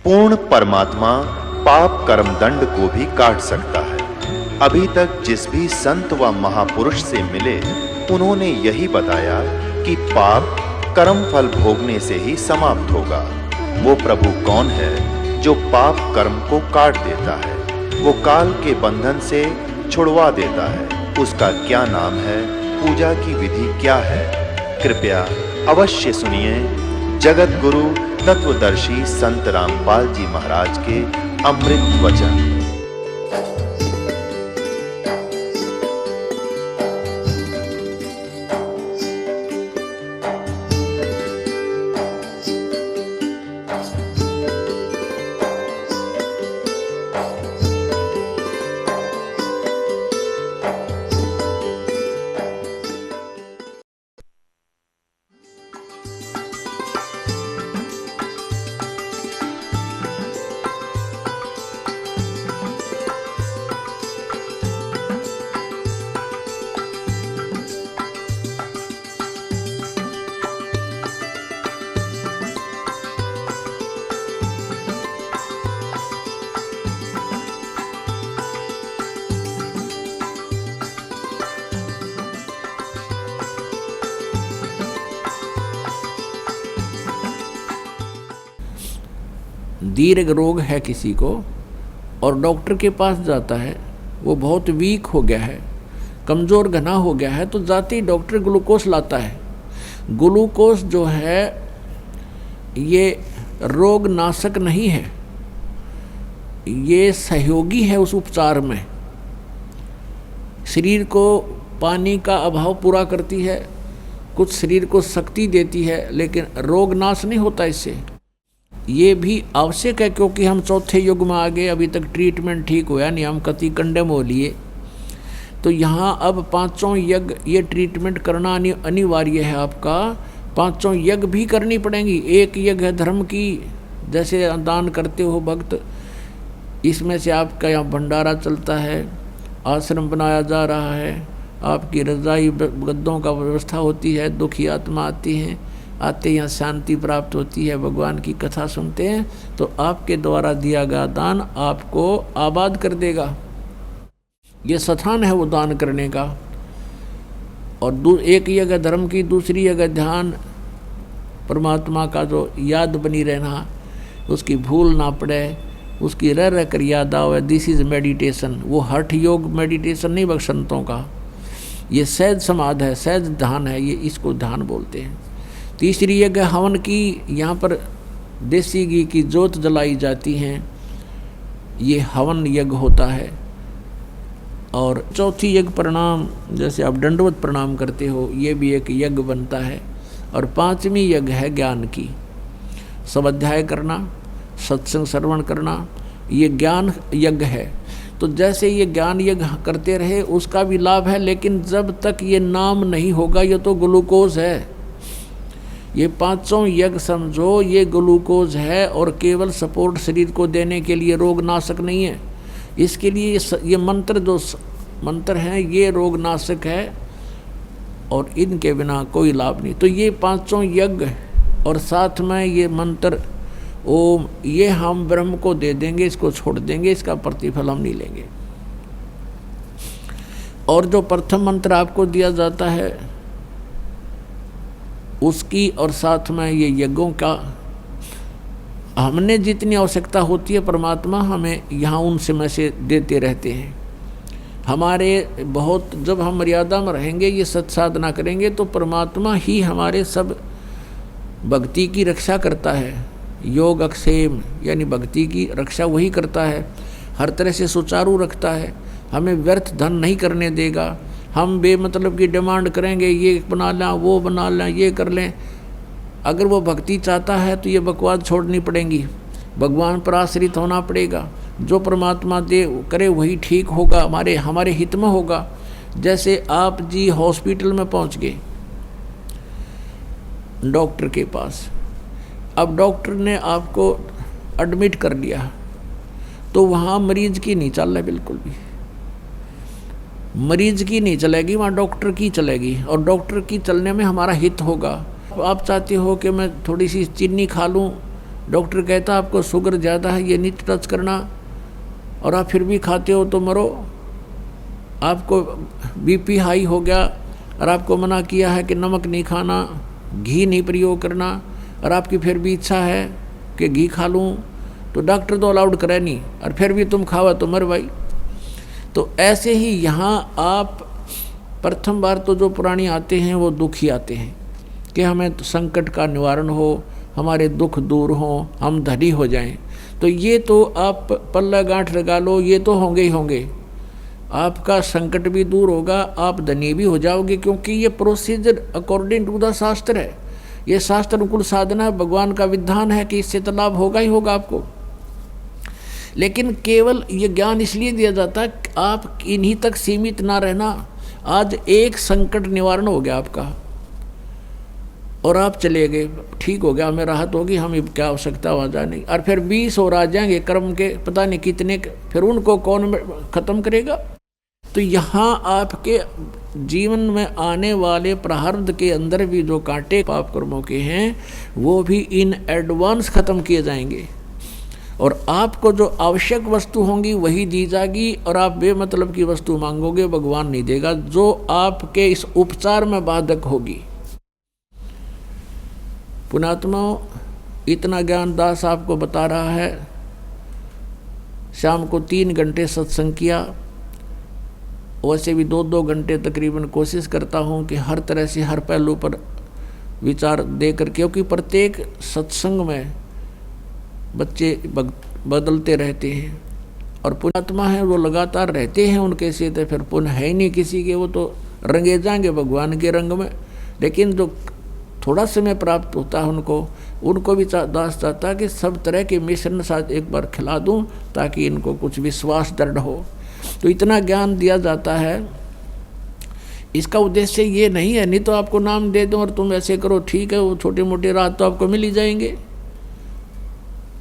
पूर्ण परमात्मा पाप कर्म दंड को भी काट सकता है। अभी तक जिस भी संत व महापुरुष से मिले, उन्होंने यही बताया कि पाप कर्म फल भोगने से ही समाप्त होगा। वो प्रभु कौन है जो पाप कर्म को काट देता है, वो काल के बंधन से छुड़वा देता है। उसका क्या नाम है, पूजा की विधि क्या है? कृपया अवश्य सुनिए जगत गुरु तत्वदर्शी संत रामपाल जी महाराज के अमृत वचन। दीर्घ रोग है किसी को और डॉक्टर के पास जाता है, वो बहुत वीक हो गया है, कमज़ोर घना हो गया है, तो जाते ही डॉक्टर ग्लूकोज लाता है। ग्लूकोज जो है ये रोग नाशक नहीं है, ये सहयोगी है उस उपचार में। शरीर को पानी का अभाव पूरा करती है, कुछ शरीर को शक्ति देती है, लेकिन रोग नाश नहीं होता इससे। ये भी आवश्यक है क्योंकि हम चौथे युग में आ गए, अभी तक ट्रीटमेंट ठीक हुआ नहीं, हम कति कंडम हो लिए। तो यहाँ अब पांचों यज्ञ ये ट्रीटमेंट करना अनिवार्य है। आपका पांचों यज्ञ भी करनी पड़ेंगी। एक यज्ञ है धर्म की, जैसे दान करते हो भक्त, इसमें से आपका यहाँ भंडारा चलता है, आश्रम बनाया जा रहा है, आपकी रज़ाई गद्दों का व्यवस्था होती है, दुखी आत्मा आती हैं, आते यहाँ शांति प्राप्त होती है, भगवान की कथा सुनते हैं, तो आपके द्वारा दिया गया दान आपको आबाद कर देगा। ये स्थान है वो दान करने का। और एक जगह धर्म की, दूसरी जगह ध्यान, परमात्मा का जो याद बनी रहना, उसकी भूल ना पड़े, उसकी रह रह कर याद आवे। This is meditation. वो हठ योग मेडिटेशन नहीं बख्शंतों का, ये सहज समाध है, सहज ध्यान है, ये इसको ध्यान बोलते हैं। तीसरी यज्ञ हवन की, यहाँ पर देसी घी की जोत जलाई जाती हैं, ये हवन यज्ञ होता है। और चौथी यज्ञ प्रणाम, जैसे आप दंडवत प्रणाम करते हो, ये भी एक यज्ञ बनता है। और पांचवी यज्ञ है ज्ञान की, स्वाध्याय करना, सत्संग श्रवण करना, ये ज्ञान यज्ञ है। तो जैसे ये ज्ञान यज्ञ करते रहे उसका भी लाभ है, लेकिन जब तक ये नाम नहीं होगा, ये तो ग्लूकोज है। ये पांचों यज्ञ समझो, ये ग्लूकोज है और केवल सपोर्ट शरीर को देने के लिए, रोग नाशक नहीं है। इसके लिए ये मंत्र जो मंत्र हैं ये रोग नाशक है और इनके बिना कोई लाभ नहीं। तो ये पांचों यज्ञ और साथ में ये मंत्र ओम, ये हम ब्रह्म को दे देंगे, इसको छोड़ देंगे, इसका प्रतिफल हम नहीं लेंगे। और जो प्रथम मंत्र आपको दिया जाता है उसकी, और साथ में ये यज्ञों का, हमने जितनी आवश्यकता होती है परमात्मा हमें यहाँ उनसे में से देते रहते हैं। हमारे बहुत, जब हम मर्यादा में रहेंगे, ये सत्साधना करेंगे, तो परमात्मा ही हमारे सब भक्ति की रक्षा करता है। योग अक्षेम यानी भक्ति की रक्षा वही करता है, हर तरह से सुचारू रखता है, हमें व्यर्थ धन नहीं करने देगा। हम बेमतलब की डिमांड करेंगे, ये बना लें, वो बना लें, ये कर लें, अगर वो भक्ति चाहता है तो ये बकवास छोड़नी पड़ेगी, भगवान पर आश्रित होना पड़ेगा। जो परमात्मा दे करे वही ठीक होगा, हमारे हित में होगा। जैसे आप जी हॉस्पिटल में पहुंच गए डॉक्टर के पास, अब डॉक्टर ने आपको एडमिट कर लिया, तो वहाँ मरीज की नहीं चल रहा, बिल्कुल भी मरीज की नहीं चलेगी, वहाँ डॉक्टर की चलेगी, और डॉक्टर की चलने में हमारा हित होगा। आप चाहते हो कि मैं थोड़ी सी चीनी खा लूँ, डॉक्टर कहता आपको शुगर ज़्यादा है, ये नहीं टच करना, और आप फिर भी खाते हो तो मरो। आपको बीपी हाई हो गया और आपको मना किया है कि नमक नहीं खाना, घी नहीं प्रयोग करना, और आपकी फिर भी इच्छा है कि घी खा लूँ, तो डॉक्टर तो अलाउड करे नहीं, और फिर भी तुम खावा तो मर भाई। तो ऐसे ही यहाँ आप प्रथम बार तो जो पुरानी आते हैं वो दुखी आते हैं कि हमें तो संकट का निवारण हो, हमारे दुख दूर हों, हम धनी हो जाएं। तो ये तो आप पल्ला गांठ लगा लो, ये तो होंगे ही होंगे। आपका संकट भी दूर होगा, आप धनी भी हो जाओगे, क्योंकि ये प्रोसीजर अकॉर्डिंग टू द शास्त्र है। ये शास्त्र अनुकूल साधना है, भगवान का विधान है कि इससे तो लाभ होगा ही होगा आपको। लेकिन केवल ये ज्ञान इसलिए दिया जाता है कि आप इन्हीं तक सीमित ना रहना। आज एक संकट निवारण हो गया आपका और आप चले गए, ठीक हो गया, हमें राहत होगी, हमें क्या आवश्यकता हो जाने की, और फिर 20 और आ जाएंगे कर्म के पता नहीं कितने, फिर उनको कौन खत्म करेगा। तो यहाँ आपके जीवन में आने वाले प्रारब्ध के अंदर भी जो कांटे पाप कर्मों के हैं वो भी इन एडवांस खत्म किए जाएंगे, और आपको जो आवश्यक वस्तु होंगी वही दी जाएगी, और आप बेमतलब की वस्तु मांगोगे भगवान नहीं देगा, जो आपके इस उपचार में बाधक होगी। पुण्यात्मा, इतना ज्ञान दास आपको बता रहा है। शाम को 3 घंटे सत्संग किया, वैसे भी 2-2 घंटे तकरीबन कोशिश करता हूँ कि हर तरह से हर पहलू पर विचार देकर, क्योंकि प्रत्येक सत्संग में बच्चे बदलते रहते हैं, और पुण्यात्मा है वो लगातार रहते हैं उनके से, तो फिर पुण्य है ही नहीं किसी के, वो तो रंगे जाएंगे भगवान के रंग में। लेकिन जो थोड़ा समय प्राप्त होता है उनको भी दास चाहता है कि सब तरह के मिश्रण साथ एक बार खिला दूं ताकि इनको कुछ विश्वास दृढ़ हो। तो इतना ज्ञान दिया जाता है। इसका उद्देश्य ये नहीं है, नहीं तो आपको नाम दे दूं और तुम ऐसे करो, ठीक है, वो छोटे मोटे रात तो आपको मिल ही जाएंगे,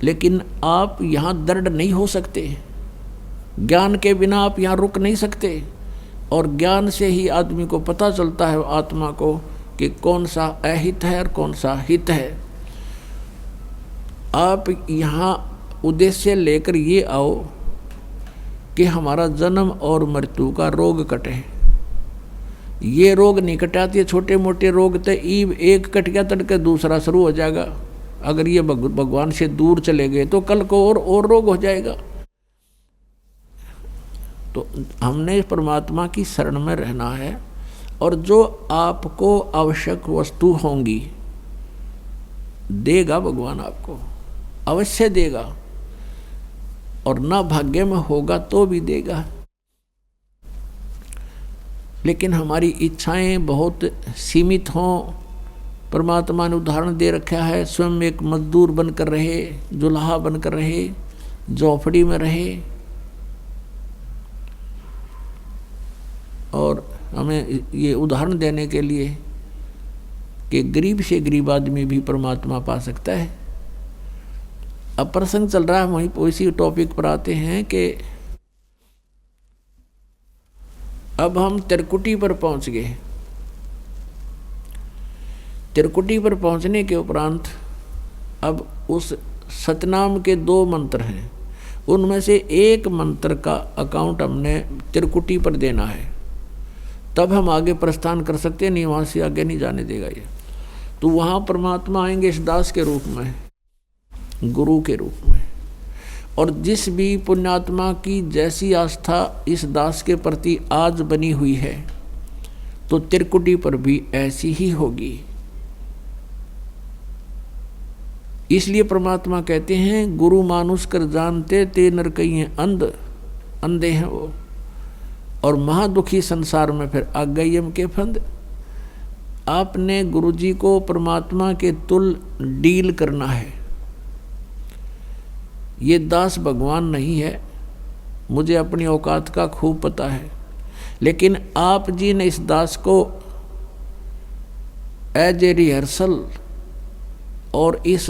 लेकिन आप यहाँ दृढ़ नहीं हो सकते। ज्ञान के बिना आप यहाँ रुक नहीं सकते, और ज्ञान से ही आदमी को पता चलता है आत्मा को कि कौन सा अहित है और कौन सा हित है। आप यहाँ उद्देश्य लेकर ये आओ कि हमारा जन्म और मृत्यु का रोग कटे। ये रोग नहीं कटाते, छोटे मोटे रोग तो ईब एक कट गया तड़के दूसरा शुरू हो जाएगा। अगर ये भगवान से दूर चले गए तो कल को और रोग हो जाएगा। तो हमने परमात्मा की शरण में रहना है, और जो आपको आवश्यक वस्तु होंगी देगा भगवान, आपको अवश्य देगा, और ना भाग्य में होगा तो भी देगा। लेकिन हमारी इच्छाएं बहुत सीमित हों। परमात्मा ने उदाहरण दे रखा है, स्वयं एक मजदूर बनकर रहे, जुल्हा बनकर रहे, झोपड़ी में रहे, और हमें ये उदाहरण देने के लिए कि गरीब से गरीब आदमी भी परमात्मा पा सकता है। अब प्रसंग चल रहा है, वहीं इसी टॉपिक पर आते हैं कि अब हम त्रिकुटी पर पहुंच गए। त्रिकुटी पर पहुंचने के उपरांत अब उस सतनाम के 2 मंत्र हैं, उनमें से एक मंत्र का अकाउंट हमने त्रिकुटी पर देना है, तब हम आगे प्रस्थान कर सकते हैं, नहीं वहाँ से आगे नहीं जाने देगा ये। तो वहाँ परमात्मा आएंगे इस दास के रूप में, गुरु के रूप में, और जिस भी पुण्यात्मा की जैसी आस्था इस दास के प्रति आज बनी हुई है तो त्रिकुटी पर भी ऐसी ही होगी। इसलिए परमात्मा कहते हैं, गुरु मानुष कर जानते ते नर कहीं अंधे हैं वो, और महादुखी संसार में फिर आ गई हम के फंद। आपने गुरु जी को परमात्मा के तुल डील करना है। ये दास भगवान नहीं है, मुझे अपनी औकात का खूब पता है, लेकिन आप जी ने इस दास को एज ए रिहर्सल और इस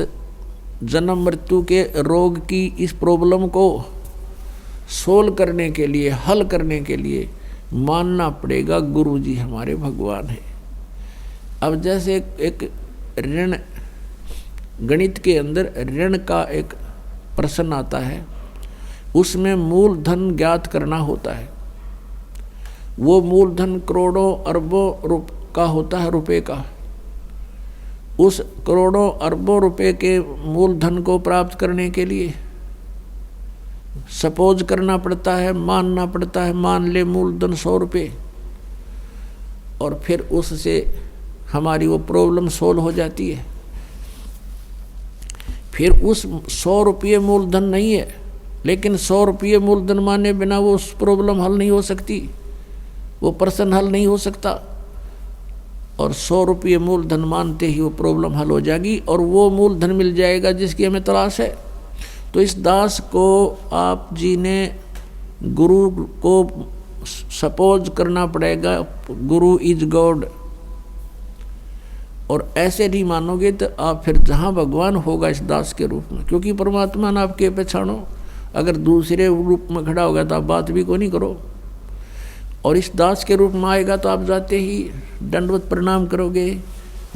जन्म मृत्यु के रोग की इस प्रॉब्लम को सोल्व करने के लिए, हल करने के लिए मानना पड़ेगा गुरु जी हमारे भगवान हैं। अब जैसे एक ऋण गणित के अंदर ऋण का एक प्रश्न आता है, उसमें मूलधन ज्ञात करना होता है। वो मूलधन करोड़ों अरबों का होता है, रुपए का। उस करोड़ों अरबों रुपए के मूलधन को प्राप्त करने के लिए सपोज करना पड़ता है, मानना पड़ता है, मान ले मूलधन 100 रुपये, और फिर उससे हमारी वो प्रॉब्लम सोल्व हो जाती है। फिर उस 100 रुपये मूलधन नहीं है, लेकिन 100 रुपये मूलधन माने बिना वो उस प्रॉब्लम हल नहीं हो सकती, वो प्रश्न हल नहीं हो सकता। और 100 रुपये मूलधन मानते ही वो प्रॉब्लम हल हो जाएगी और वो मूलधन मिल जाएगा जिसकी हमें तलाश है। तो इस दास को आप जी ने गुरु को सपोज करना पड़ेगा, गुरु इज गॉड। और ऐसे नहीं मानोगे तो आप फिर जहाँ भगवान होगा इस दास के रूप में, क्योंकि परमात्मा ने आपके पहचानो। अगर दूसरे रूप में खड़ा होगा तो आप बात भी को नहीं करो, और इस दास के रूप में आएगा तो आप जाते ही दंडवत प्रणाम करोगे,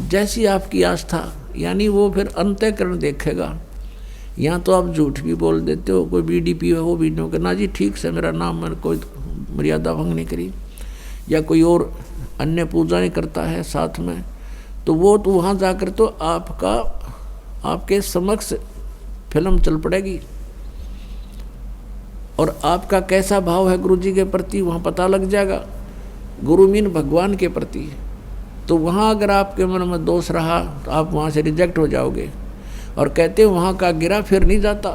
जैसी आपकी आस्था। यानी वो फिर अंतःकरण देखेगा। यहाँ तो आप झूठ भी बोल देते हो, कोई बीडीपी है वो भी नहीं करना जी, ठीक से मेरा नाम, मैंने कोई मर्यादा भंग नहीं करी, या कोई और अन्य पूजाएं करता है साथ में, तो वो तो वहाँ जाकर तो आपके समक्ष फिल्म चल पड़ेगी। और आपका कैसा भाव है गुरु जी के प्रति वहाँ पता लग जाएगा। गुरु मीन भगवान के प्रति। तो वहाँ अगर आपके मन में दोष रहा तो आप वहाँ से रिजेक्ट हो जाओगे। और कहते हैं वहाँ का गिरा फिर नहीं जाता,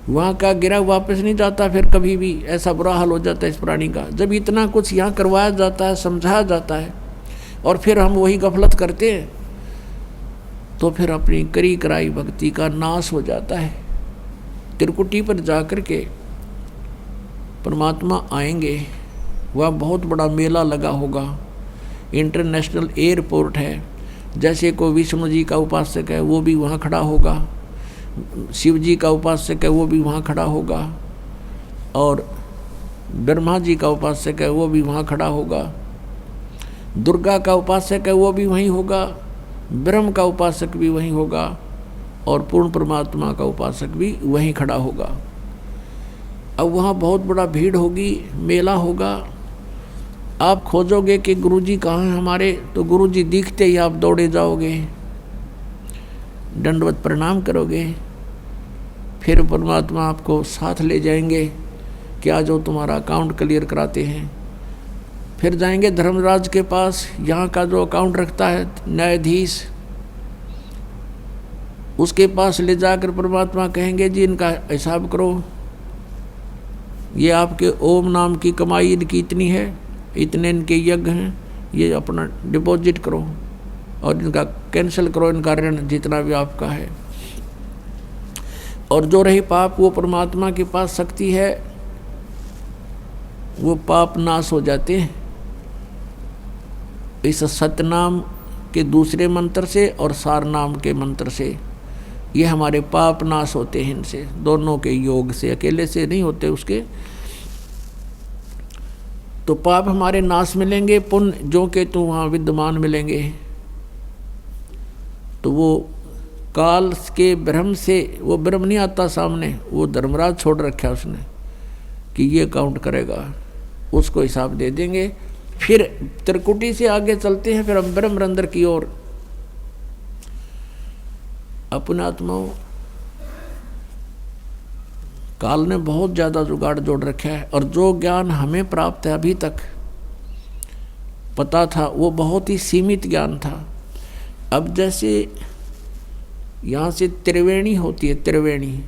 वहाँ का गिरा वापस नहीं जाता फिर कभी भी। ऐसा बुरा हाल हो जाता है इस प्राणी का। जब इतना कुछ यहाँ करवाया जाता है, समझाया जाता है, और फिर हम वही गफलत करते हैं, तो फिर अपनी करी कराई भक्ति का नाश हो जाता है। त्रिकुटी पर जाकर के परमात्मा आएंगे, वह बहुत बड़ा मेला लगा होगा, इंटरनेशनल एयरपोर्ट है। जैसे कोई विष्णु जी का उपासक है वो भी वहाँ खड़ा होगा, शिव जी का उपासक है वो भी वहाँ खड़ा होगा, और ब्रह्मा जी का उपासक है वो भी वहाँ खड़ा होगा, दुर्गा का उपासक है वो भी वहीं होगा, ब्रह्म का उपासक भी वहीं होगा, और पूर्ण परमात्मा का उपासक भी वहीं खड़ा होगा। अब वहाँ बहुत बड़ा भीड़ होगी, मेला होगा। आप खोजोगे कि गुरुजी कहाँ हैं हमारे, तो गुरुजी दिखते ही आप दौड़े जाओगे, दंडवत प्रणाम करोगे। फिर परमात्मा आपको साथ ले जाएंगे कि आज जो तुम्हारा अकाउंट क्लियर कराते हैं। फिर जाएंगे धर्मराज के पास, यहाँ का जो अकाउंट रखता है न्यायाधीश, उसके पास ले जाकर परमात्मा कहेंगे जी इनका हिसाब करो, ये आपके ओम नाम की कमाई इनकी इतनी है, इतने इनके यज्ञ हैं, ये अपना डिपॉजिट करो और इनका कैंसिल करो, इनका ऋण जितना भी आपका है। और जो रही पाप, वो परमात्मा के पास शक्ति है, वो पाप नाश हो जाते हैं इस सतनाम के दूसरे मंत्र से और सार नाम के मंत्र से। ये हमारे पाप नाश होते हैं इनसे, दोनों के योग से, अकेले से नहीं होते उसके। तो पाप हमारे नाश मिलेंगे, पुण्य जो के तो वहाँ विद्यमान मिलेंगे। तो वो काल के भ्रम से, वो भ्रम नहीं आता सामने, वो धर्मराज छोड़ रखा है उसने कि ये काउंट करेगा, उसको हिसाब दे देंगे। फिर त्रिकुटी से आगे चलते हैं, फिर हम ब्रह्मरंध्र की ओर। अपने आत्माओं, काल ने बहुत ज़्यादा जुगाड़ जोड़ रखा है, और जो ज्ञान हमें प्राप्त है अभी तक पता था, वो बहुत ही सीमित ज्ञान था। अब जैसे यहाँ से त्रिवेणी होती है, त्रिवेणी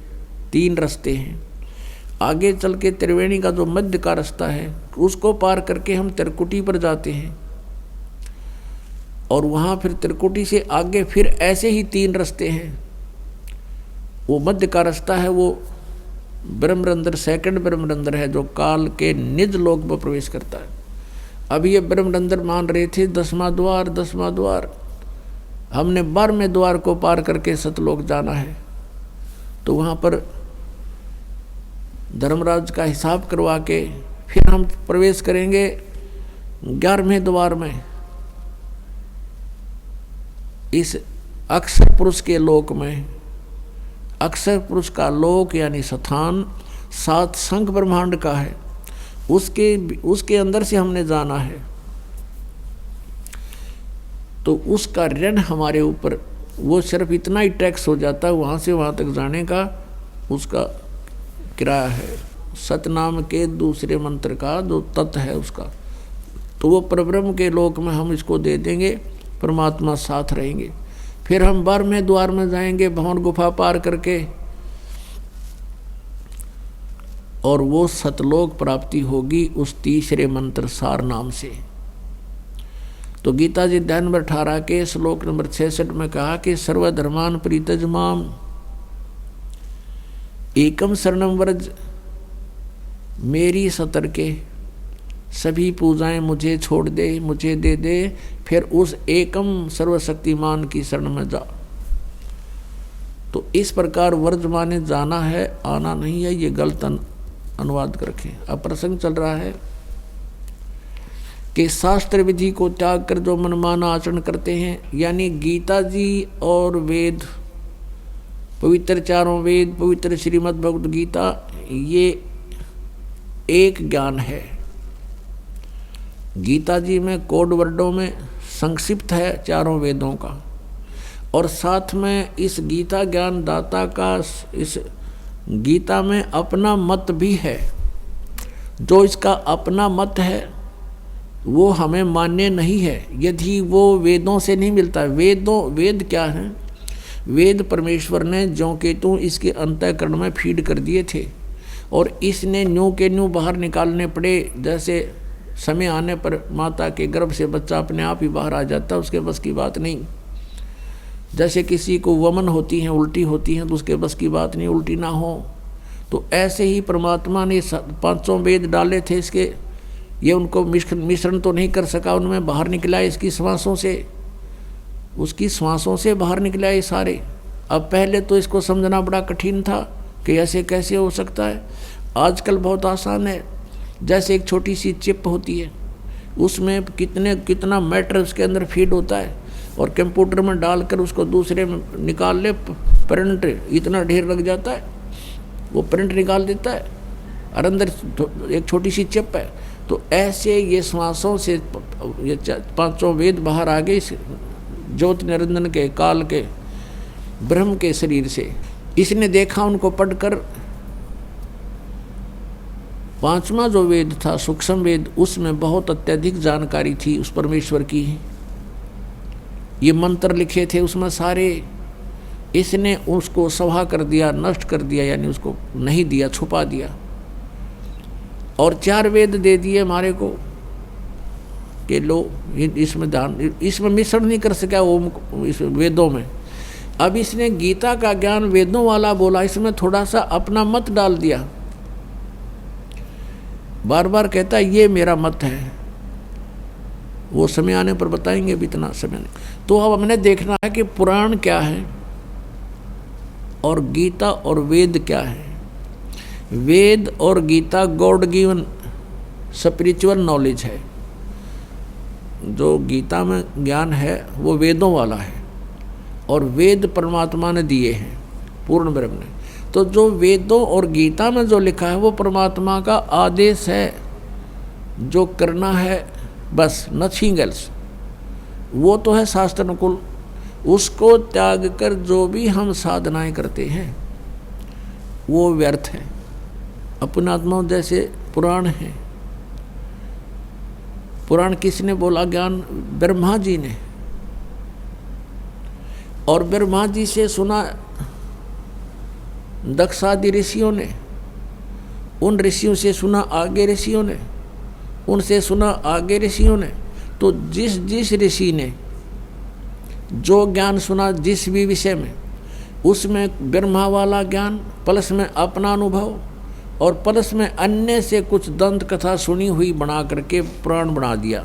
3 रास्ते हैं, आगे चल के त्रिवेणी का जो मध्य का रास्ता है उसको पार करके हम त्रिकुटी पर जाते हैं, और वहाँ फिर त्रिकुटी से आगे फिर ऐसे ही 3 रास्ते हैं। वो मध्य का रास्ता है, वो ब्रह्मरंध्र, सेकंड ब्रह्मरंध्र है, जो काल के निज लोक में प्रवेश करता है। अब ये ब्रह्मरंध्र मान रहे थे 10वां द्वार, 10वां द्वार, हमने 12वें द्वार को पार करके सतलोक जाना है। तो वहाँ पर धर्मराज का हिसाब करवा के फिर हम प्रवेश करेंगे 11वें द्वार में। इस अक्षर पुरुष के लोक में, अक्षर पुरुष का लोक यानी स्थान 7 संख ब्रह्मांड का है, उसके अंदर से हमने जाना है। तो उसका ऋण हमारे ऊपर, वो सिर्फ इतना ही टैक्स हो जाता है, वहाँ से वहाँ तक जाने का उसका किराया है। सतनाम के दूसरे मंत्र का जो तत्व है उसका, तो वो परब्रह्म के लोक में हम इसको दे देंगे, परमात्मा साथ रहेंगे। फिर हम 12वें द्वार में जाएंगे भवन गुफा पार करके, और वो सतलोक प्राप्ति होगी उस तीसरे मंत्र सार नाम से। तो गीता जी अध्याय नंबर 18 के श्लोक नंबर 66 में कहा कि सर्वधर्मान परित्यज माम एकम शरणम व्रज, मेरी सतर के सभी पूजाएं मुझे छोड़ दे, मुझे दे दे, फिर उस एकम सर्वशक्तिमान की शरण में जा। तो इस प्रकार व्रज माने जाना है, आना नहीं है, ये गलत अनुवाद कर रखें। अब प्रसंग चल रहा है कि शास्त्र विधि को त्याग कर जो मनमाना आचरण करते हैं, यानी गीता जी और वेद, पवित्र चारों वेद, पवित्र श्रीमद् भगवद गीता, ये एक ज्ञान है। गीता जी में कोड वर्डों में संक्षिप्त है चारों वेदों का, और साथ में इस गीता ज्ञान दाता का इस गीता में अपना मत भी है। जो इसका अपना मत है वो हमें मान्य नहीं है यदि वो वेदों से नहीं मिलता। वेद क्या है? वेद परमेश्वर ने ज्यों के त्यों इसके अंतःकरण में फीड कर दिए थे, और इसने न्यू के न्यू बाहर निकालने पड़े। जैसे समय आने पर माता के गर्भ से बच्चा अपने आप ही बाहर आ जाता है, उसके बस की बात नहीं। जैसे किसी को वमन होती है, उल्टी होती है, तो उसके बस की बात नहीं उल्टी ना हो। तो ऐसे ही परमात्मा ने 500 वेद डाले थे इसके, ये उनको मिश्रण तो नहीं कर सका, उनमें बाहर निकला इसकी श्वासों से, उसकी श्वासों से बाहर निकला ये सारे। अब पहले तो इसको समझना बड़ा कठिन था कि ऐसे कैसे हो सकता है। आजकल बहुत आसान है। जैसे एक छोटी सी चिप होती है, उसमें कितना मैटर उसके अंदर फीड होता है, और कंप्यूटर में डालकर उसको दूसरे में निकाल ले, प्रिंट इतना ढेर लग जाता है, वो प्रिंट निकाल देता है, और अंदर एक छोटी सी चिप है। तो ऐसे ये श्वासों से ये 500 वेद बाहर आ गए इस ज्योति निरंजन के काल के ब्रह्म के शरीर से। इसने देखा उनको पढ़कर, 5वां जो वेद था सूक्ष्म वेद, उसमें बहुत अत्यधिक जानकारी थी उस परमेश्वर की। ये मंत्र लिखे थे उसमें सारे, इसने उसको सभा कर दिया, नष्ट कर दिया, यानी उसको नहीं दिया, छुपा दिया। और 4 वेद दे दिए हमारे को कि लो इसमें दान, इसमें मिश्रण नहीं कर सका वो इस वेदों में। अब इसने गीता का ज्ञान वेदों वाला बोला, इसमें थोड़ा सा अपना मत डाल दिया। बार बार कहता है ये मेरा मत है, वो समय आने पर बताएंगे, अभी इतना समय नहीं। तो अब हमने देखना है कि पुराण क्या है और गीता और वेद क्या है। वेद और Gita God given spiritual knowledge है। जो गीता में ज्ञान है वो वेदों वाला है, और वेद परमात्मा ने दिए हैं, पूर्ण ब्रह्म ने। तो जो वेदों और गीता में जो लिखा है वो परमात्मा का आदेश है, जो करना है बस, नथिंग एल्स। वो तो है शास्त्र अनुकूल। उसको त्याग कर जो भी हम साधनाएं करते हैं वो व्यर्थ है। अपने आत्मा जैसे पुराण है, पुराण किसने बोला? ज्ञान ब्रह्मा जी ने। और ब्रह्मा जी से सुना दक्षादि ऋषियों ने, उन ऋषियों से सुना आगे ऋषियों ने, उनसे सुना आगे ऋषियों ने। तो जिस ऋषि ने जो ज्ञान सुना जिस भी विषय में, उसमें ब्रह्मा वाला ज्ञान प्लस में अपना अनुभव, और प्लस में अन्य से कुछ दंत कथा सुनी हुई बना करके पुराण बना दिया।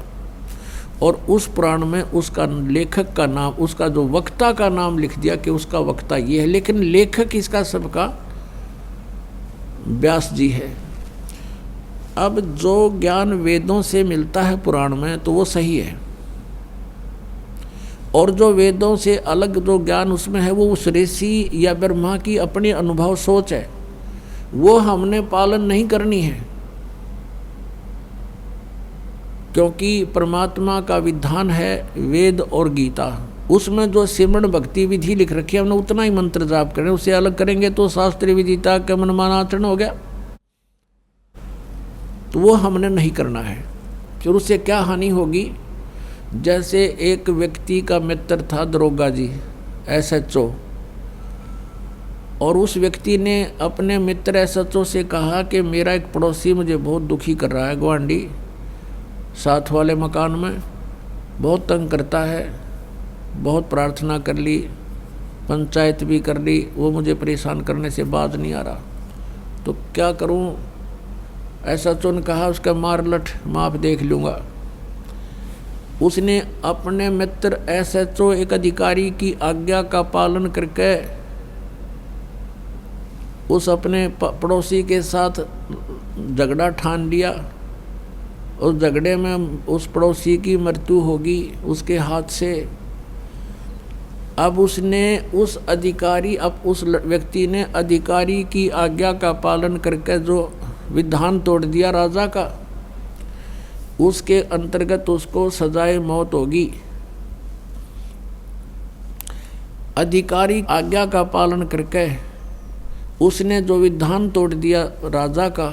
और उस पुराण में उसका लेखक का नाम, उसका जो वक्ता का नाम लिख दिया कि उसका वक्ता ये है, लेकिन लेखक इसका सबका व्यास जी है। अब जो ज्ञान वेदों से मिलता है पुराण में तो वो सही है, और जो वेदों से अलग जो ज्ञान उसमें है वो उस ऋषि या ब्रह्मा की अपनी अनुभव सोच है, वो हमने पालन नहीं करनी है। क्योंकि परमात्मा का विधान है वेद और गीता, उसमें जो सिमरण भक्ति विधि लिख रखी है हमने उतना ही मंत्र जाप करें, उससे अलग करेंगे तो शास्त्रीय विदिता का मनमाना आचरण हो गया, तो वो हमने नहीं करना है। फिर उससे क्या हानि होगी? जैसे एक व्यक्ति का मित्र था दरोगा जी SHO, और उस व्यक्ति ने अपने मित्र SHO से कहा कि मेरा एक पड़ोसी मुझे बहुत दुखी कर रहा है, गुआंडी साथ वाले मकान में बहुत तंग करता है, बहुत प्रार्थना कर ली, पंचायत भी कर ली, वो मुझे परेशान करने से बाज नहीं आ रहा, तो क्या करूं? SHO ने कहा उसका मार लठ माप देख लूँगा। उसने अपने मित्र SHO एक अधिकारी की आज्ञा का पालन करके उस अपने पड़ोसी के साथ झगड़ा ठान लिया। उस झगड़े में उस पड़ोसी की मृत्यु होगी उसके हाथ से। अब उसने उस व्यक्ति ने अधिकारी की आज्ञा का पालन करके जो विधान तोड़ दिया राजा का, उसके अंतर्गत उसको सजाए मौत होगी। अधिकारी आज्ञा का पालन करके उसने जो विधान तोड़ दिया राजा का,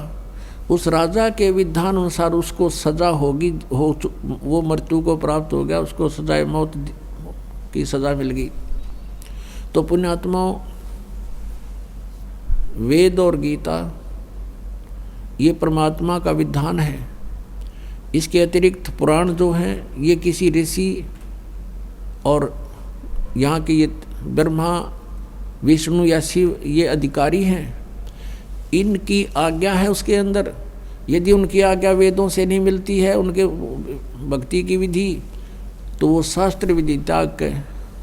उस राजा के विधान अनुसार उसको सजा होगी, वो मृत्यु को प्राप्त हो गया, उसको सजाए मौत की सजा मिल गई। तो पुण्यात्माओं, वेद और गीता ये परमात्मा का विधान है। इसके अतिरिक्त पुराण जो हैं ये किसी ऋषि और यहाँ के ये ब्रह्मा विष्णु या शिव ये अधिकारी हैं, इनकी आज्ञा है उसके अंदर। यदि उनकी आज्ञा वेदों से नहीं मिलती है, उनके भक्ति की विधि, तो वो शास्त्र विदिता के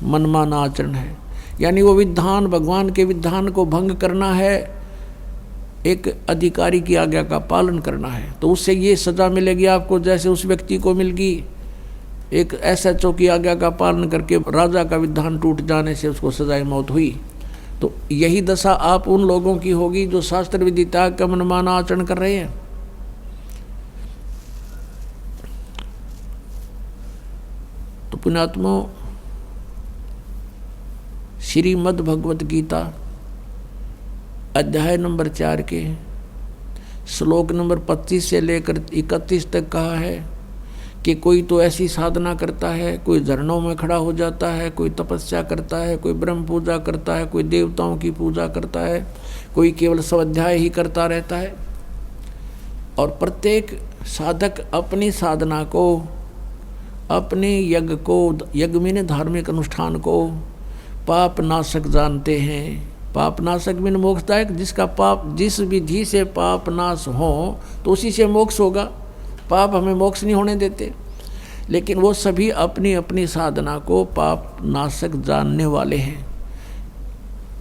मनमाना आचरण है। यानी वो विधान, भगवान के विधान को भंग करना है, एक अधिकारी की आज्ञा का पालन करना है। तो उससे ये सज़ा मिलेगी आपको जैसे उस व्यक्ति को मिल गई, एक SHO की आज्ञा का पालन करके राजा का विधान टूट जाने से उसको सजाए मौत हुई। तो यही दशा आप उन लोगों की होगी जो शास्त्र विदिता का मनमाना आचरण कर रहे हैं। तो पुण्यात्मा, श्रीमद् भगवत गीता अध्याय नंबर 4 के श्लोक नंबर 25 से लेकर 31 तक कहा है कि कोई तो ऐसी साधना करता है, कोई झरनों में खड़ा हो जाता है, कोई तपस्या करता है, कोई ब्रह्म पूजा करता है, कोई देवताओं की पूजा करता है, कोई केवल स्वाध्याय ही करता रहता है। और प्रत्येक साधक अपनी साधना को, अपने यज्ञ को, यज्ञ में धार्मिक अनुष्ठान को पाप नाशक जानते हैं। पाप नाशक में मोक्षदायक, जिसका पाप, जिस विधि से पाप नाश हो तो उसी से मोक्ष होगा। पाप हमें मोक्ष नहीं होने देते, लेकिन वो सभी अपनी अपनी साधना को पाप नाशक जानने वाले हैं।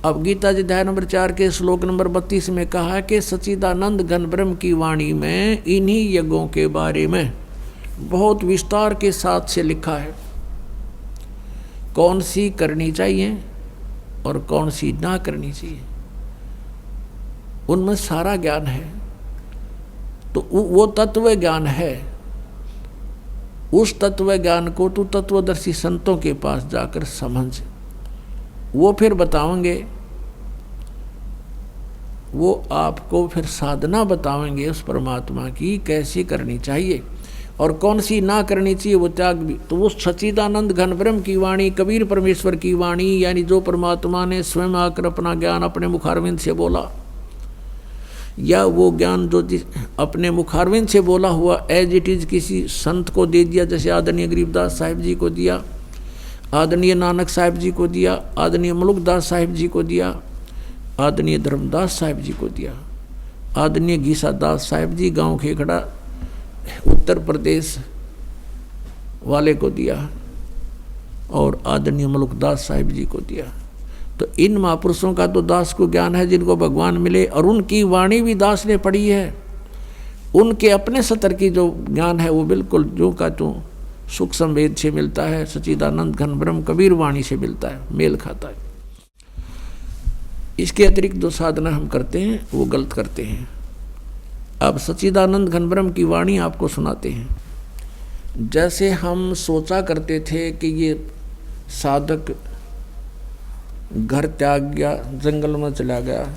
अब गीता जी अध्याय नंबर 4 के श्लोक नंबर 32 में कहा कि सच्चिदानंद घन ब्रह्म की वाणी में इन्हीं यज्ञों के बारे में बहुत विस्तार के साथ से लिखा है, कौन सी करनी चाहिए और कौन सी ना करनी चाहिए, उनमें सारा ज्ञान है। तो वो तत्व ज्ञान है, उस तत्व ज्ञान को तू तत्वदर्शी संतों के पास जाकर समझ, वो फिर बताएंगे, वो आपको फिर साधना बताएंगे उस परमात्मा की कैसी करनी चाहिए और कौन सी ना करनी चाहिए, वो त्याग भी। तो वो सच्चिदानंद घन ब्रह्म की वाणी, कबीर परमेश्वर की वाणी, यानी जो परमात्मा ने स्वयं आकर अपना ज्ञान अपने मुखारविंद से बोला, या वो ज्ञान जो अपने मुखारविंद से बोला हुआ एज इट इज किसी संत को दे दिया, जैसे आदरणीय गरीबदास साहिब जी को दिया, आदरणीय नानक साहिब जी को दिया, आदरणीय मलुकदास साहिब जी को दिया, आदरणीय धर्मदास साहिब जी को दिया, आदरणीय गीसादास साहिब जी गांव खेखड़ा उत्तर प्रदेश वाले को दिया, और आदरणीय मलुकदास साहिब जी को दिया। तो इन महापुरुषों का तो दास को ज्ञान है जिनको भगवान मिले, और उनकी वाणी भी दास ने पढ़ी है। उनके अपने सतर की जो ज्ञान है वो बिल्कुल जो का जो सुख संवेद से मिलता है, सच्चिदानंद घन ब्रह्म कबीर वाणी से मिलता है, मेल खाता है। इसके अतिरिक्त जो साधना हम करते हैं वो गलत करते हैं। अब सच्चिदानंद घन ब्रह्म की वाणी आपको सुनाते हैं। जैसे हम सोचा करते थे कि ये साधक घर त्याग गया, जंगल में चला गया,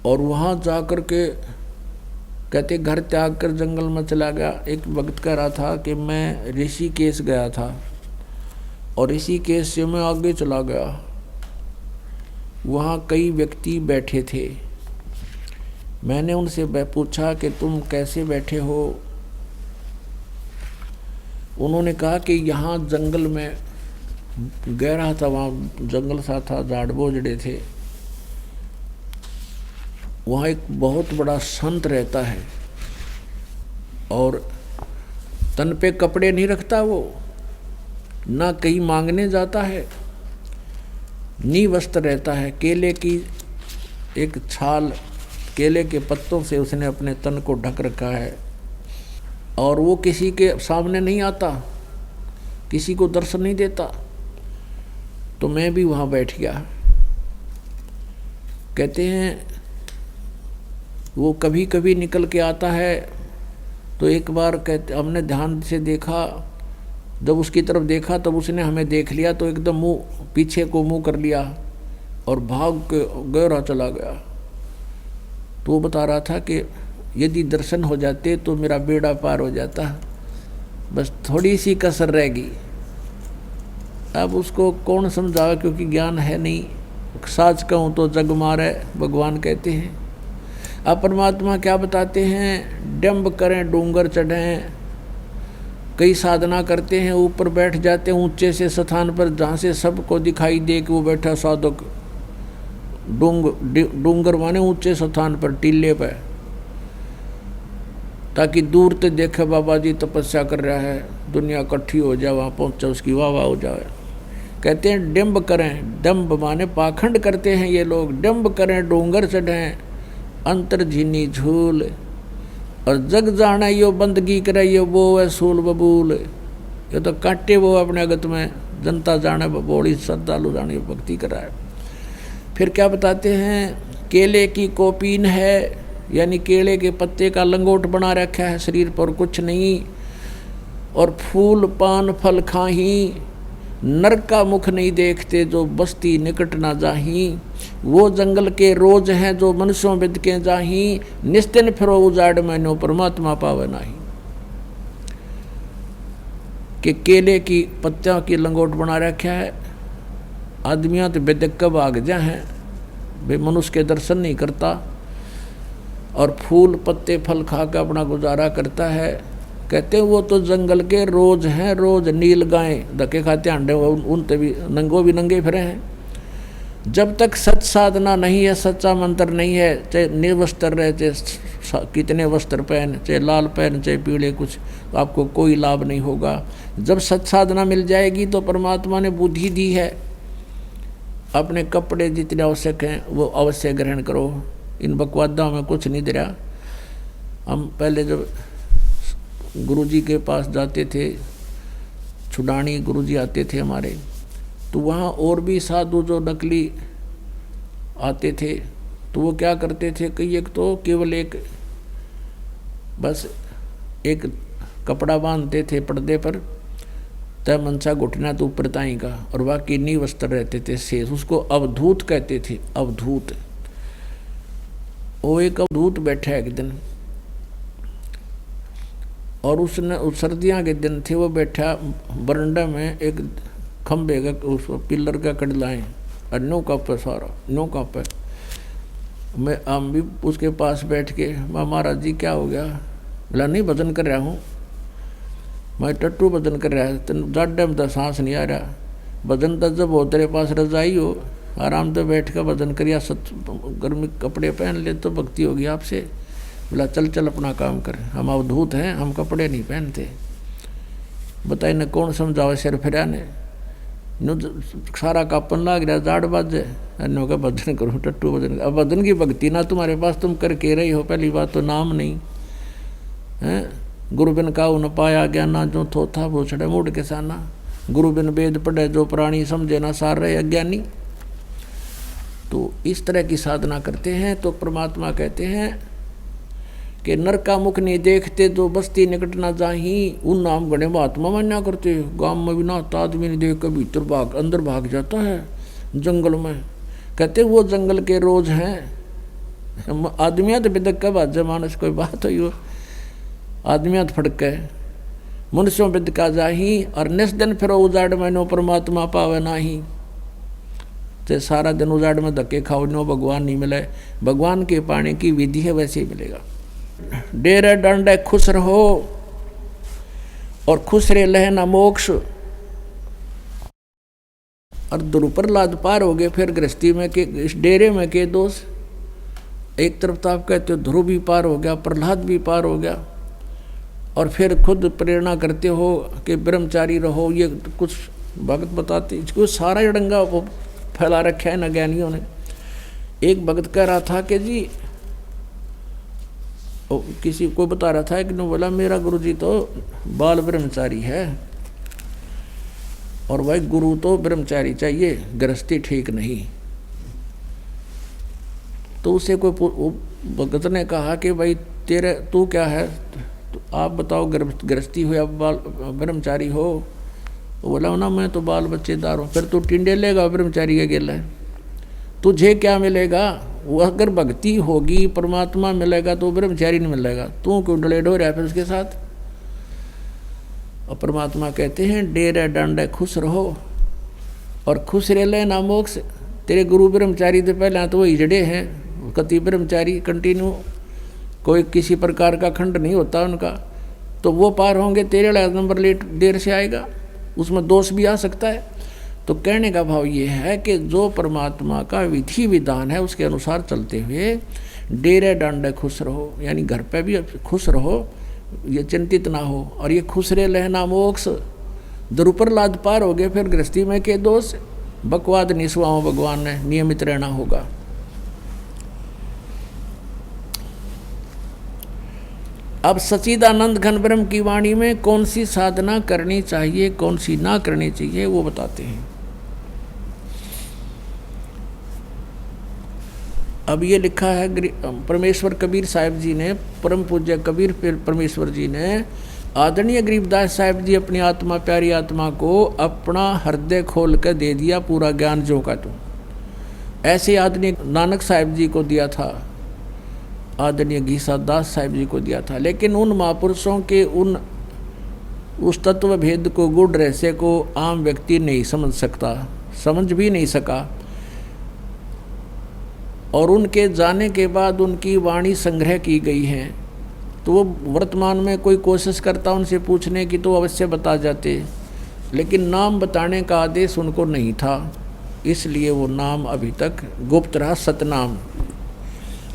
और वहाँ जाकर के कहते घर त्याग कर जंगल में चला गया। एक वक्त कह रहा था कि मैं ऋषिकेश गया था और ऋषिकेश से मैं आगे चला गया, वहाँ कई व्यक्ति बैठे थे। मैंने उनसे पूछा कि तुम कैसे बैठे हो। उन्होंने कहा कि यहाँ जंगल में गहरा था, वहाँ जंगल सा था, झाड़ बोझड़े थे, वहाँ एक बहुत बड़ा संत रहता है और तन पे कपड़े नहीं रखता, वो ना कहीं मांगने जाता है, निवस्त्र रहता है। केले की एक छाल, केले के पत्तों से उसने अपने तन को ढक रखा है और वो किसी के सामने नहीं आता, किसी को दर्शन नहीं देता। तो मैं भी वहाँ बैठ गया। कहते हैं वो कभी कभी निकल के आता है। तो एक बार कहते हमने ध्यान से देखा, जब उसकी तरफ देखा तब उसने हमें देख लिया, तो एकदम मुंह पीछे को मुंह कर लिया और भाग के गहरा चला गया। तो वो बता रहा था कि यदि दर्शन हो जाते तो मेरा बेड़ा पार हो जाता, बस थोड़ी सी कसर रहेगी। अब उसको कौन समझावे, क्योंकि ज्ञान है नहीं। साच कहूँ तो जग मारे, भगवान कहते हैं। अब परमात्मा क्या बताते हैं, डंब करें डूंगर चढ़ें। कई साधना करते हैं, ऊपर बैठ जाते हैं ऊंचे से स्थान पर जहाँ से सबको दिखाई दे कि वो बैठा साधक। डूंगर माने ऊंचे स्थान पर, टीले पर, ताकि दूर से देखे बाबा जी तपस्या कर रहा है, दुनिया इकट्ठी हो जाए, वहाँ पहुँचा उसकी वाह वाह हो जाए। कहते हैं डंब करें, डंब माने पाखंड करते हैं ये लोग। डंब करें डूंगर चढ़ें, अंतर झीनी झूल, और जग जाना यो बंदगी करे यो वो है सूल बबूल। ये तो काटे वो अपने अगत में, जनता जाने बोली श्रद्धालु जाने भक्ति कराए। फिर क्या बताते हैं, केले की कोपीन है, यानी केले के पत्ते का लंगोट बना रखा है शरीर पर, कुछ नहीं। और फूल पान फल खाही, नरक का मुख नहीं देखते, जो बस्ती निकट ना जाही। वो जंगल के रोज हैं जो मनुष्यों बिद के जाही, निस्तिन फिरो उजाड़ मैनो परमात्मा पावे नाही। कि केले की पत्तियों की लंगोट बना रखा है। आदमियाँ तो बेदक कब आग जा हैं, वे मनुष्य के दर्शन नहीं करता और फूल पत्ते फल खा कर अपना गुजारा करता है। कहते हैं वो तो जंगल के रोज हैं, रोज नील गाय धक्के खाते अंडे, उनते भी नंगे फिरे हैं। जब तक सच साधना नहीं है, सच्चा मंत्र नहीं है, चाहे निर्वस्त्र रहे, चाहे कितने वस्त्र पहन, चाहे लाल पहन चाहे पीले, कुछ तो आपको कोई लाभ नहीं होगा। जब सच साधना मिल जाएगी तो परमात्मा ने बुद्धि दी है, अपने कपड़े जितने आवश्यक हैं वो अवश्य ग्रहण करो। इन बकवादों में कुछ नहीं दे रहा। हम पहले जब गुरुजी के पास जाते थे, छुडानी गुरुजी आते थे हमारे, तो वहाँ और भी साधु जो नकली आते थे, तो वो क्या करते थे, कई एक तो केवल एक बस एक कपड़ा बांधते थे पर्दे पर, तय मनसा घुटना तो ऊपर ताई का, और बाकी नी वस्त्र रहते थे शेष। उसको अवधूत कहते थे, अवधूत। वो एक अवधूत बैठा एक दिन, और उसने उस सर्दियाँ के दिन थे, वो बैठा बरंडा में एक खम्भे का उस पिलर का कड़लाएँ, और नो का पे सारा नो का पे। मैं हम भी उसके पास बैठ के, महाराज जी क्या हो गया? बोला नहीं भजन कर रहा हूँ मैं, टट्टू भजन कर रहा है, तेन जाडे में तो सांस नहीं आ रहा। भजन तो जब हो तेरे पास रजाई हो, आराम से बैठ कर भजन करिया, गर्मी कपड़े पहन ले तो भक्ति होगी आपसे। बोला चल चल अपना काम कर, हम अवधूत हैं, हम कपड़े नहीं पहनते। बताइए न कौन समझावे सिर फिरा ने। सारा कापन लाग रहा, जाड़ बाजे, अन्यों का भजन करूँ, टट्टू भजन। अब भजन की भक्ति ना तुम्हारे पास, तुम करके रही हो, पहली बात तो नाम नहीं है। गुरु बिन काऊ न पाया ज्ञाना, जो थोथा भूछड़े मूड के साना। गुरु बिन वेद पढ़े, जो प्राणी समझे ना सार रहे अज्ञानी। तो इस तरह की साधना करते हैं तो परमात्मा कहते हैं कि नर का मुख नहीं देखते, जो बस्ती निकट ना जाही, उन नाम गणे महात्मा मान्या करते। गांव में भी नहाता आदमी नहीं देख के भीतर भाग अंदर भाग जाता है जंगल में, कहते वो जंगल के रोज हैं। आदमियाँ तो बिदक का बाजे मानस, कोई बात हो यो आदमियाँ तो फड़क है, मनुष्यों बिदका जाही। और निस दिन फिर उजाड़ में नो परमात्मा पावे नाही। तो सारा दिन उजाड़ में धक्के खाओ, नो भगवान नहीं मिले। भगवान के पाने की विधि है, वैसे ही मिलेगा। डेरे डंडे खुश रहो और खुश रे लहना मोक्ष। और दुरुप्रहलाद पार हो गए, फिर गृहस्थी में के इस डेरे में के दोष। एक तरफ तो आप कहते हो ध्रुव भी पार हो गया, प्रहलाद भी पार हो गया, और फिर खुद प्रेरणा करते हो कि ब्रह्मचारी रहो। ये कुछ भगत बताते, इसको सारा जड़ंगा फैला रखा है न ज्ञानियों ने। एक भगत कह रहा था कि जी, किसी को बता रहा था कि न, बोला मेरा गुरुजी तो बाल ब्रह्मचारी है, और भाई गुरु तो ब्रह्मचारी चाहिए, गृहस्थी ठीक नहीं। तो उसे कोई भगत ने कहा कि भाई तेरे तू क्या है, तो आप बताओ, गृहस्थी हो या ब्रह्मचारी हो? बोला ना मैं तो बाल बच्चेदार हूँ। फिर तू टिंडे लेगा ब्रह्मचारी के गेला, तुझे क्या मिलेगा? वो अगर भक्ति होगी, परमात्मा मिलेगा, तो ब्रह्मचारी नहीं मिलेगा। तू क्यों डलेड हो रहा है फिर उसके साथ? और परमात्मा कहते हैं डेरे डंडे खुश रहो और खुश रह लेना मोक्ष। तेरे गुरु ब्रह्मचारी तो पहले तो वही जड़े हैं, कति ब्रह्मचारी कंटिन्यू, कोई किसी प्रकार का खंड नहीं होता उनका। तो वो पार होंगे, तेरे नंबर लेट देर से आएगा, उसमें दोष भी आ सकता है। तो कहने का भाव ये है कि जो परमात्मा का विधि विधान है उसके अनुसार चलते हुए डेरे डांडे खुश रहो, यानी घर पे भी खुश रहो, ये चिंतित ना हो। और ये खुश रहे लहना मोक्ष। दुरुप्रहलाद पार हो गए, फिर गृहस्थी में के दोष बकवाद निस्वाओं भगवान ने नियमित रहना होगा। अब सच्चिदानंद घन ब्रह्म की वाणी में कौन सी साधना करनी चाहिए, कौन सी ना करनी चाहिए, वो बताते हैं। अब ये लिखा है परमेश्वर कबीर साहिब जी ने, परम पूज्य कबीर परमेश्वर जी ने आदरणीय गरीबदास साहिब जी अपनी आत्मा, प्यारी आत्मा को अपना हृदय खोल कर दे दिया पूरा ज्ञान जो का तो। ऐसे आदरणीय नानक साहिब जी को दिया था, आदरणीय घीसा दास साहिब जी को दिया था। लेकिन उन महापुरुषों के उस तत्व भेद को, गुण रहस्य को आम व्यक्ति नहीं समझ सकता, समझ भी नहीं सका। और उनके जाने के बाद उनकी वाणी संग्रह की गई है, तो वो वर्तमान में कोई कोशिश करता उनसे पूछने की तो अवश्य बता जाते, लेकिन नाम बताने का आदेश उनको नहीं था, इसलिए वो नाम अभी तक गुप्त रहा, सतनाम।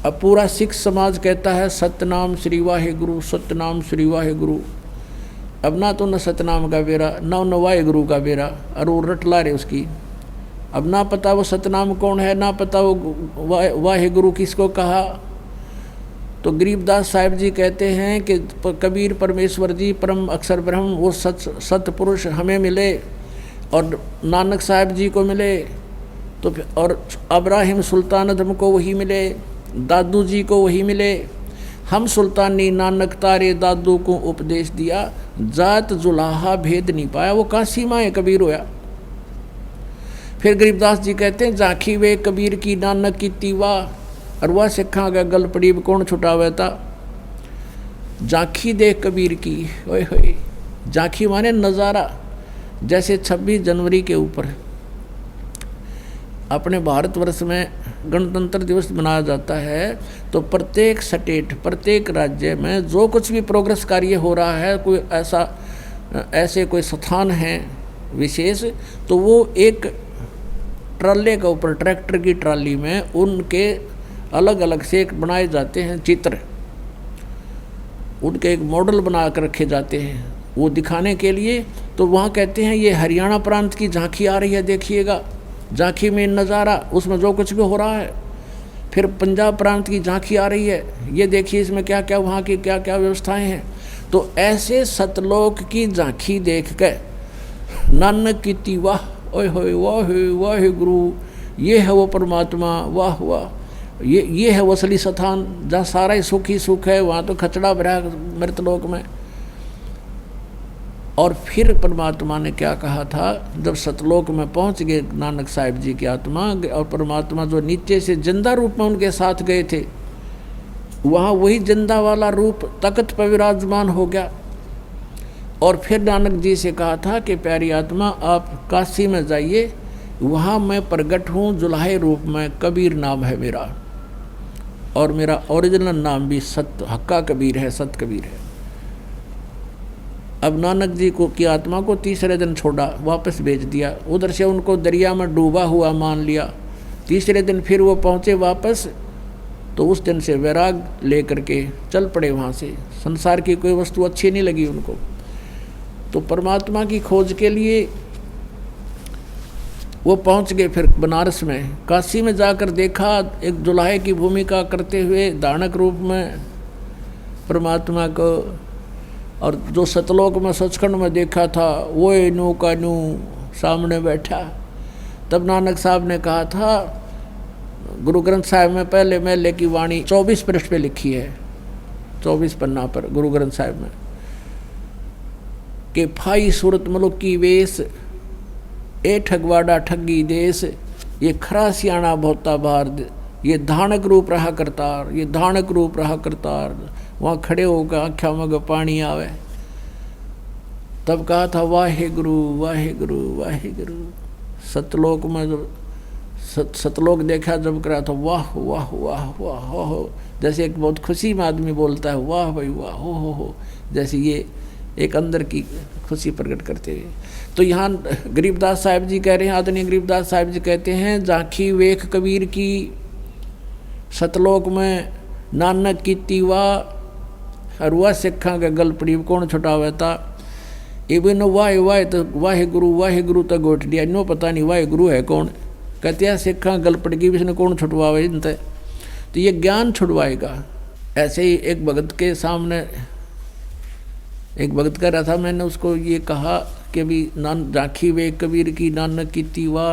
अब पूरा सिख समाज कहता है सतनाम श्री वाहेगुरु, सतनाम श्री वाहेगुरु। अब ना तो न सतनाम का बेरा, ना न वाहेगुरु का बेरा, और वो रटला रहे उसकी। अब ना पता वो सतनाम कौन है, ना पता वो वाहेगुरु किसको कहा। तो गरीबदास साहिब जी कहते हैं कि कबीर परमेश्वर जी परम अक्षर ब्रह्म, वो सतपुरुष हमें मिले और नानक साहिब जी को मिले, तो और अब्राहिम सुल्तानदम को वही मिले, दादू जी को वही मिले। हम सुल्तानी नानक तारे दादू को उपदेश दिया, जात जुलाहा भेद नहीं पाया, वो काशी माए कबीर होया। फिर गरीबदास जी कहते हैं जाखी वे कबीर की नानक की तीवा, और वह सिखा का गल पड़ी कौन छुटावे था। जाखी देख कबीर की, ओए होए, जाखी माने नज़ारा। जैसे 26 जनवरी के ऊपर अपने भारतवर्ष में गणतंत्र दिवस मनाया जाता है, तो प्रत्येक स्टेट, प्रत्येक राज्य में जो कुछ भी प्रोग्रेस कार्य हो रहा है, कोई ऐसे कोई स्थान है विशेष, तो वो एक ट्राले के ऊपर, ट्रैक्टर की ट्राली में उनके अलग अलग से एक बनाए जाते हैं चित्र, उनके एक मॉडल बना कर रखे जाते हैं वो दिखाने के लिए। तो तो वहाँ कहते हैं ये हरियाणा प्रांत की झांकी आ रही है, देखिएगा झांकी में नज़ारा, उसमें जो कुछ भी हो रहा है। फिर पंजाब प्रांत की झांकी आ रही है, ये देखिए इसमें क्या क्या वहाँ की क्या क्या व्यवस्थाएं हैं। तो ऐसे सतलोक की झांकी देख के नानक की वाह ओए होए वाह वाह गुरु, ये है वो परमात्मा, वाह वाह, ये है वो असली स्थान जहाँ सारा ही सुख है, वहाँ तो खचड़ा भरा मृतलोक में। और फिर परमात्मा ने क्या कहा था, जब सतलोक में पहुंच गए नानक साहिब जी की आत्मा, और परमात्मा जो नीचे से जिंदा रूप में उनके साथ गए थे, वहाँ वही जिंदा वाला रूप तख्त पर विराजमान हो गया। और फिर नानक जी से कहा था कि प्यारी आत्मा आप काशी में जाइए, वहाँ मैं प्रगट हूँ जुलाहे रूप में, कबीर नाम है मेरा, और मेरा ओरिजिनल नाम भी सत हक्का कबीर है, सत कबीर है। अब नानक जी को की आत्मा को तीसरे दिन छोड़ा, वापस भेज दिया। उधर से उनको दरिया में डूबा हुआ मान लिया। तीसरे दिन फिर वो पहुँचे वापस, तो उस दिन से वैराग लेकर के चल पड़े वहाँ से। संसार की कोई वस्तु अच्छी नहीं लगी उनको। तो परमात्मा की खोज के लिए वो पहुँच गए फिर बनारस में। काशी में जाकर देखा एक जुलाहे की भूमिका करते हुए दानक रूप में परमात्मा को, और जो सतलोक में सचखंड में देखा था वो नू का नू सामने बैठा। तब नानक साहब ने कहा था, गुरु ग्रंथ साहिब में पहले महले की वाणी 24 पृष्ठ पे लिखी है, 24 पन्ना पर गुरु ग्रंथ साहिब में, कि फाई सूरत मलुक की वेश, ए ठगवाड़ा ठगी देश, ये खरा सियाणा बहुता बार, ये धानक रूप रहा करतार, ये धानक रूप रहा करतार। वहाँ खड़े होकर आँखों में पानी आवे। तब कहा था वाहे गुरु वाहे गुरु वाहे गुरु। सतलोक में जो सतलोक देखा जब करा था, वाह वाह वाह वाह हो, जैसे एक बहुत खुशी में आदमी बोलता है वाह भाई वाह हो, जैसे ये एक अंदर की खुशी प्रकट करते हुए। तो यहाँ गरीबदास साहिब जी कह रहे हैं, आदरणीय गरीबदास साहिब जी कहते हैं, झांकी वेख कबीर की सतलोक में नानक की तीवा हरुआ सिखा के गल पड़ी कौन छुटावे था। इवन वाहे तो वाहे गुरु तो गोट दिया, नो पता नहीं वाहे गुरु है कौन। कहते हैं सिखा गल पड़ गई, इसने कौन छुटवावे इनते, तो ये ज्ञान छुड़वाएगा। ऐसे ही एक भगत के सामने एक भगत कह रहा था, मैंने उसको ये कहा कि भी झांकी वे कबीर की नानक की तीवा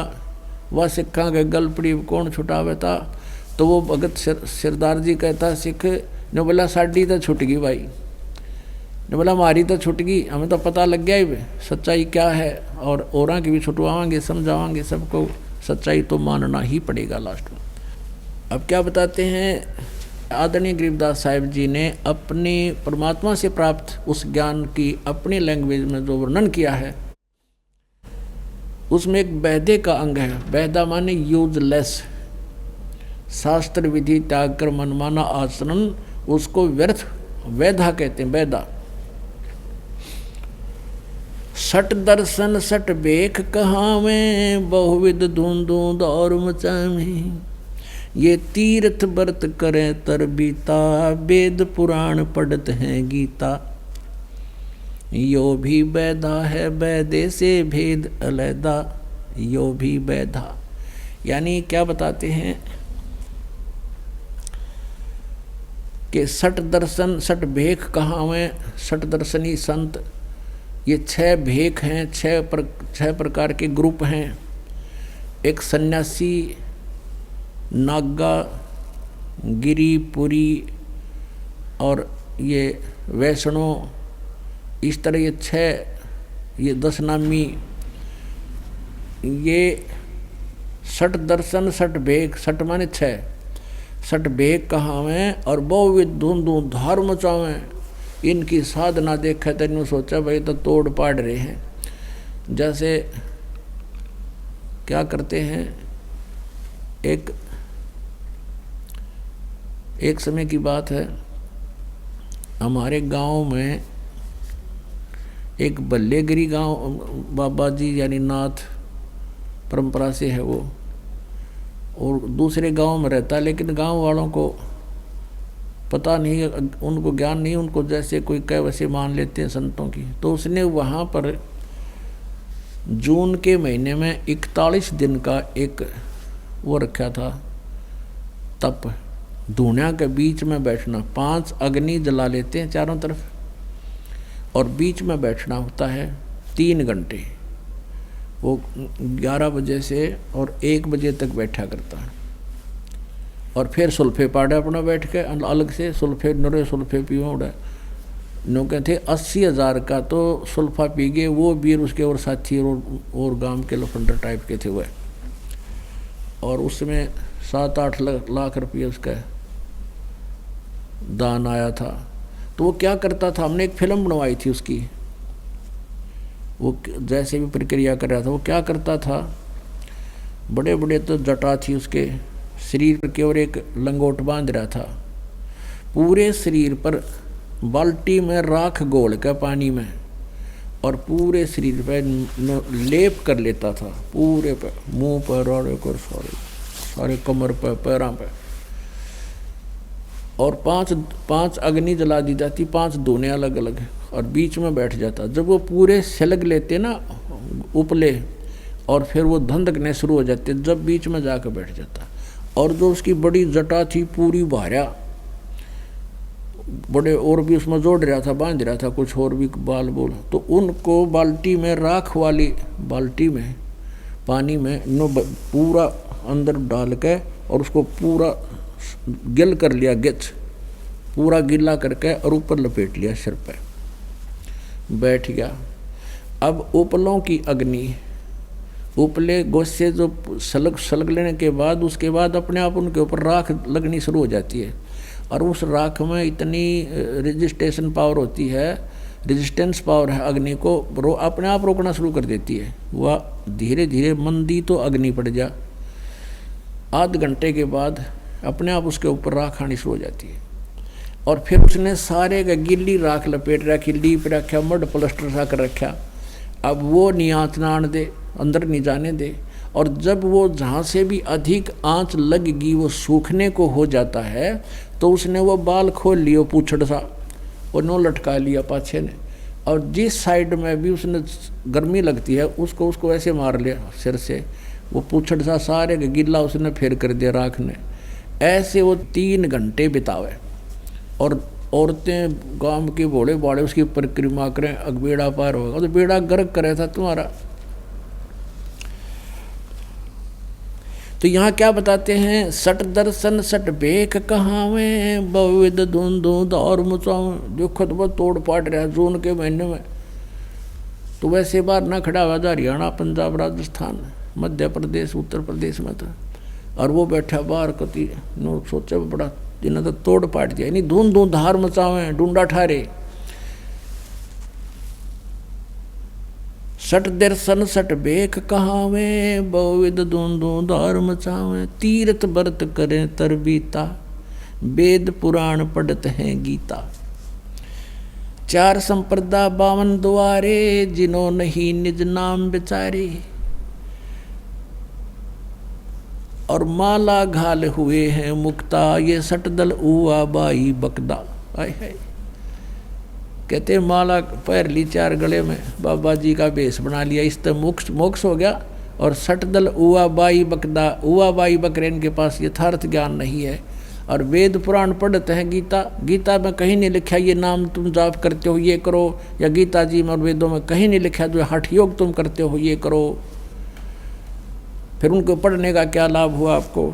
वह सिखा के गल पड़ी कौन छुटावे था। तो वो भगत सिरदार जी कहता, सिख ने बोला साड़ी तो छुट गई भाई, ने बोला हमारी तो छुट गई, हमें तो पता लग गया ही सच्चाई क्या है, और औरों की भी छुटवाएंगे समझावाएंगे, सबको सच्चाई तो मानना ही पड़ेगा लास्ट में। अब क्या बताते हैं, आदरणीय गरीबदास साहिब जी ने अपने परमात्मा से प्राप्त उस ज्ञान की अपनी लैंग्वेज में जो वर्णन किया है, उसमें एक बैधे का अंग है। बैधा माने यूजलेस, शास्त्र विधि त्याग कर मनमाना आचरण, उसको व्यर्थ वैधा कहते हैं, वैधा। सट दर्शन सट बेख कहावे, बहुविध धूंधू दौर मचावे, ये तीर्थ व्रत करें तर बीता, वेद पुराण पढ़त हैं गीता, यो भी बैधा है बैधे से भेद अलैदा, यो भी बैधा। यानी क्या बताते हैं कि सठ दर्शन सठ भेख कहावें, सठ दर्शनी संत, ये 6 भेख हैं, 6 प्रकार के ग्रुप हैं। एक सन्यासी, नागा, गिरिपुरी और ये वैष्णो, इस तरह ये 6, ये 10 नामी, ये सठ दर्शन सठ भेख, सठ माने 6, सठ भेख कहावें और बहुविध धूंधू धार मचावें। इनकी साधना देखा तो इन्होंने सोचा भाई तो तोड़ पाड़ रहे हैं। जैसे क्या करते हैं, एक समय की बात है, हमारे गांव में एक बल्लेगिरी गांव, बाबा जी यानी नाथ परंपरा से है वो, और दूसरे गांव में रहता, लेकिन गांव वालों को पता नहीं, उनको ज्ञान नहीं, उनको जैसे कोई कह वैसे मान लेते हैं संतों की। तो उसने वहाँ पर जून के महीने में 41 दिन का एक वो रखा था तप, धुनिया के बीच में बैठना, 5 अग्नि जला लेते हैं चारों तरफ और बीच में बैठना होता है 3 घंटे। वो 11 बजे से और 1 बजे तक बैठा करता है और फिर सुल्फे पाड़े अपना बैठ के अलग से सुल्फे नरे सुल्फे पियो उड़ा नो कहते 80,000 का तो सुल्फा पी गए वो बीर उसके और साथी और गांव के लफंडर टाइप के थे वह, और उसमें 7-8 लाख रुपये उसका दान आया था। तो वो क्या करता था, हमने एक फिल्म बनवाई थी उसकी, वो जैसे भी प्रक्रिया कर रहा था वो क्या करता था, बड़े बड़े तो जटा थी उसके शरीर के और एक लंगोट बांध रहा था, पूरे शरीर पर बाल्टी में राख घोल के पानी में और पूरे शरीर पे लेप कर लेता था, पूरे पे, मुंह पर रोड़े कर सारे कमर पे पैरों पे, और 5 अग्नि जला दी जाती, 5 दोने अलग अलग, और बीच में बैठ जाता। जब वो पूरे सलग लेते ना उपले और फिर वो धंधकने शुरू हो जाते, जब बीच में जाकर बैठ जाता। और जो उसकी बड़ी जटा थी पूरी भारा, बड़े और भी उसमें जोड़ रहा था, बांध रहा था कुछ और भी बाल बोल, तो उनको बाल्टी में राख वाली बाल्टी में पानी में नो पूरा अंदर डाल के और उसको पूरा गिल कर लिया, गिच पूरा गीला करके और ऊपर लपेट लिया सिर पे, बैठ गया। अब उपलों की अग्नि, उपले गोसे जो सलग लेने के बाद उसके बाद अपने आप उनके ऊपर राख लगनी शुरू हो जाती है, और उस राख में इतनी रेजिस्टेशन पावर होती है, रेजिस्टेंस पावर है अग्नि को, अपने आप रोकना शुरू कर देती है। वह धीरे धीरे मंदी तो अग्नि पड़ जा, आध घंटे के बाद अपने आप उसके ऊपर राख आनी शुरू हो जाती है। और फिर उसने सारे का गिल्ली राख लपेट रखी, लीप रखा, मड प्लस्टर सा कर रखा। अब वो नहीं आँच ना आने दे, अंदर नहीं जाने दे, और जब वो जहाँ से भी अधिक आँच लगेगी वो सूखने को हो जाता है, तो उसने वो बाल खोल लिया पूछड़ सा और नो लटका लिया पाछे ने, और जिस साइड में भी उसने गर्मी लगती है उसको ऐसे मार लिया सिर से, वो पूछड़ सा सारे गिल्ला उसने फेर कर दिया राख ने। ऐसे वो 3 घंटे बितावे, और औरतें गांव के भोले बाड़े उसकी परिक्रमा करें, अगबेड़ा पार होगा तो बेड़ा गर्क करे था तुम्हारा। तो यहाँ क्या बताते हैं, सट दर्शन सट बेख कहावे, बहुविध धुंधु दौर मुचाऊं। देखो तो बहुत तोड़ पाट रहा है जून के महीने में, तो वैसे बार ना खड़ा हुआ था हरियाणा, पंजाब, राजस्थान, मध्य प्रदेश, उत्तर प्रदेश में था, और वो बैठा बाहर कति नो सोचे बड़ा जिन्हें तो तोड़ पाट दिया, यानी धूम धार मचावे, डूंडा ठारे। सट दर्शन सट बेख कहावे, बहुविध धूम धार मचावे। तीर्थ व्रत करें तरबीता, वेद पुराण पढ़त हैं गीता। 4 संप्रदा 52 द्वारे, जिन्हों नहीं निज नाम बिचारे। और माला घाल हुए हैं मुक्ता, ये सटदल उआ बाई बकदा। आय है कहते माला पैर ली 4 गले में, बाबा जी का भेष बना लिया, इस तरह मोक्ष हो गया। और सटदल उआ बाई बकदा, उआ बाई बकरे इनके पास यथार्थ ज्ञान नहीं है। और वेद पुराण पढ़ते हैं गीता, गीता में कहीं नहीं लिखा ये नाम तुम जाप करते हो ये करो, या गीता जी में और वेदों में कहीं नहीं लिखा जो हठ योग तुम करते हो ये करो। फिर उनको पढ़ने का क्या लाभ हुआ आपको।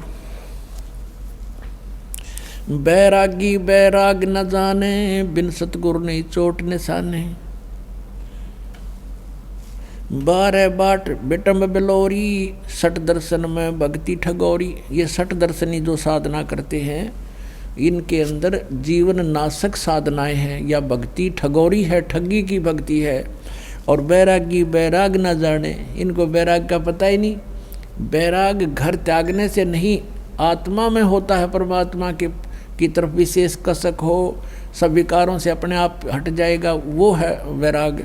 बैरागी बैराग न जाने, बिन सतगुरु नहीं चोट निशाने। 12 बाट बेटम बिलोरी, सट दर्शन में भक्ति ठगोरी। ये सट दर्शनी जो साधना करते हैं इनके अंदर जीवन नाशक साधनाएं हैं, या भक्ति ठगोरी है, ठगी की भक्ति है। और बैरागी बैराग न जाने, इनको बैराग का पता ही नहीं। बैराग घर त्यागने से नहीं, आत्मा में होता है, परमात्मा की तरफ विशेष कसक हो, सब विकारों से अपने आप हट जाएगा, वो है वैराग।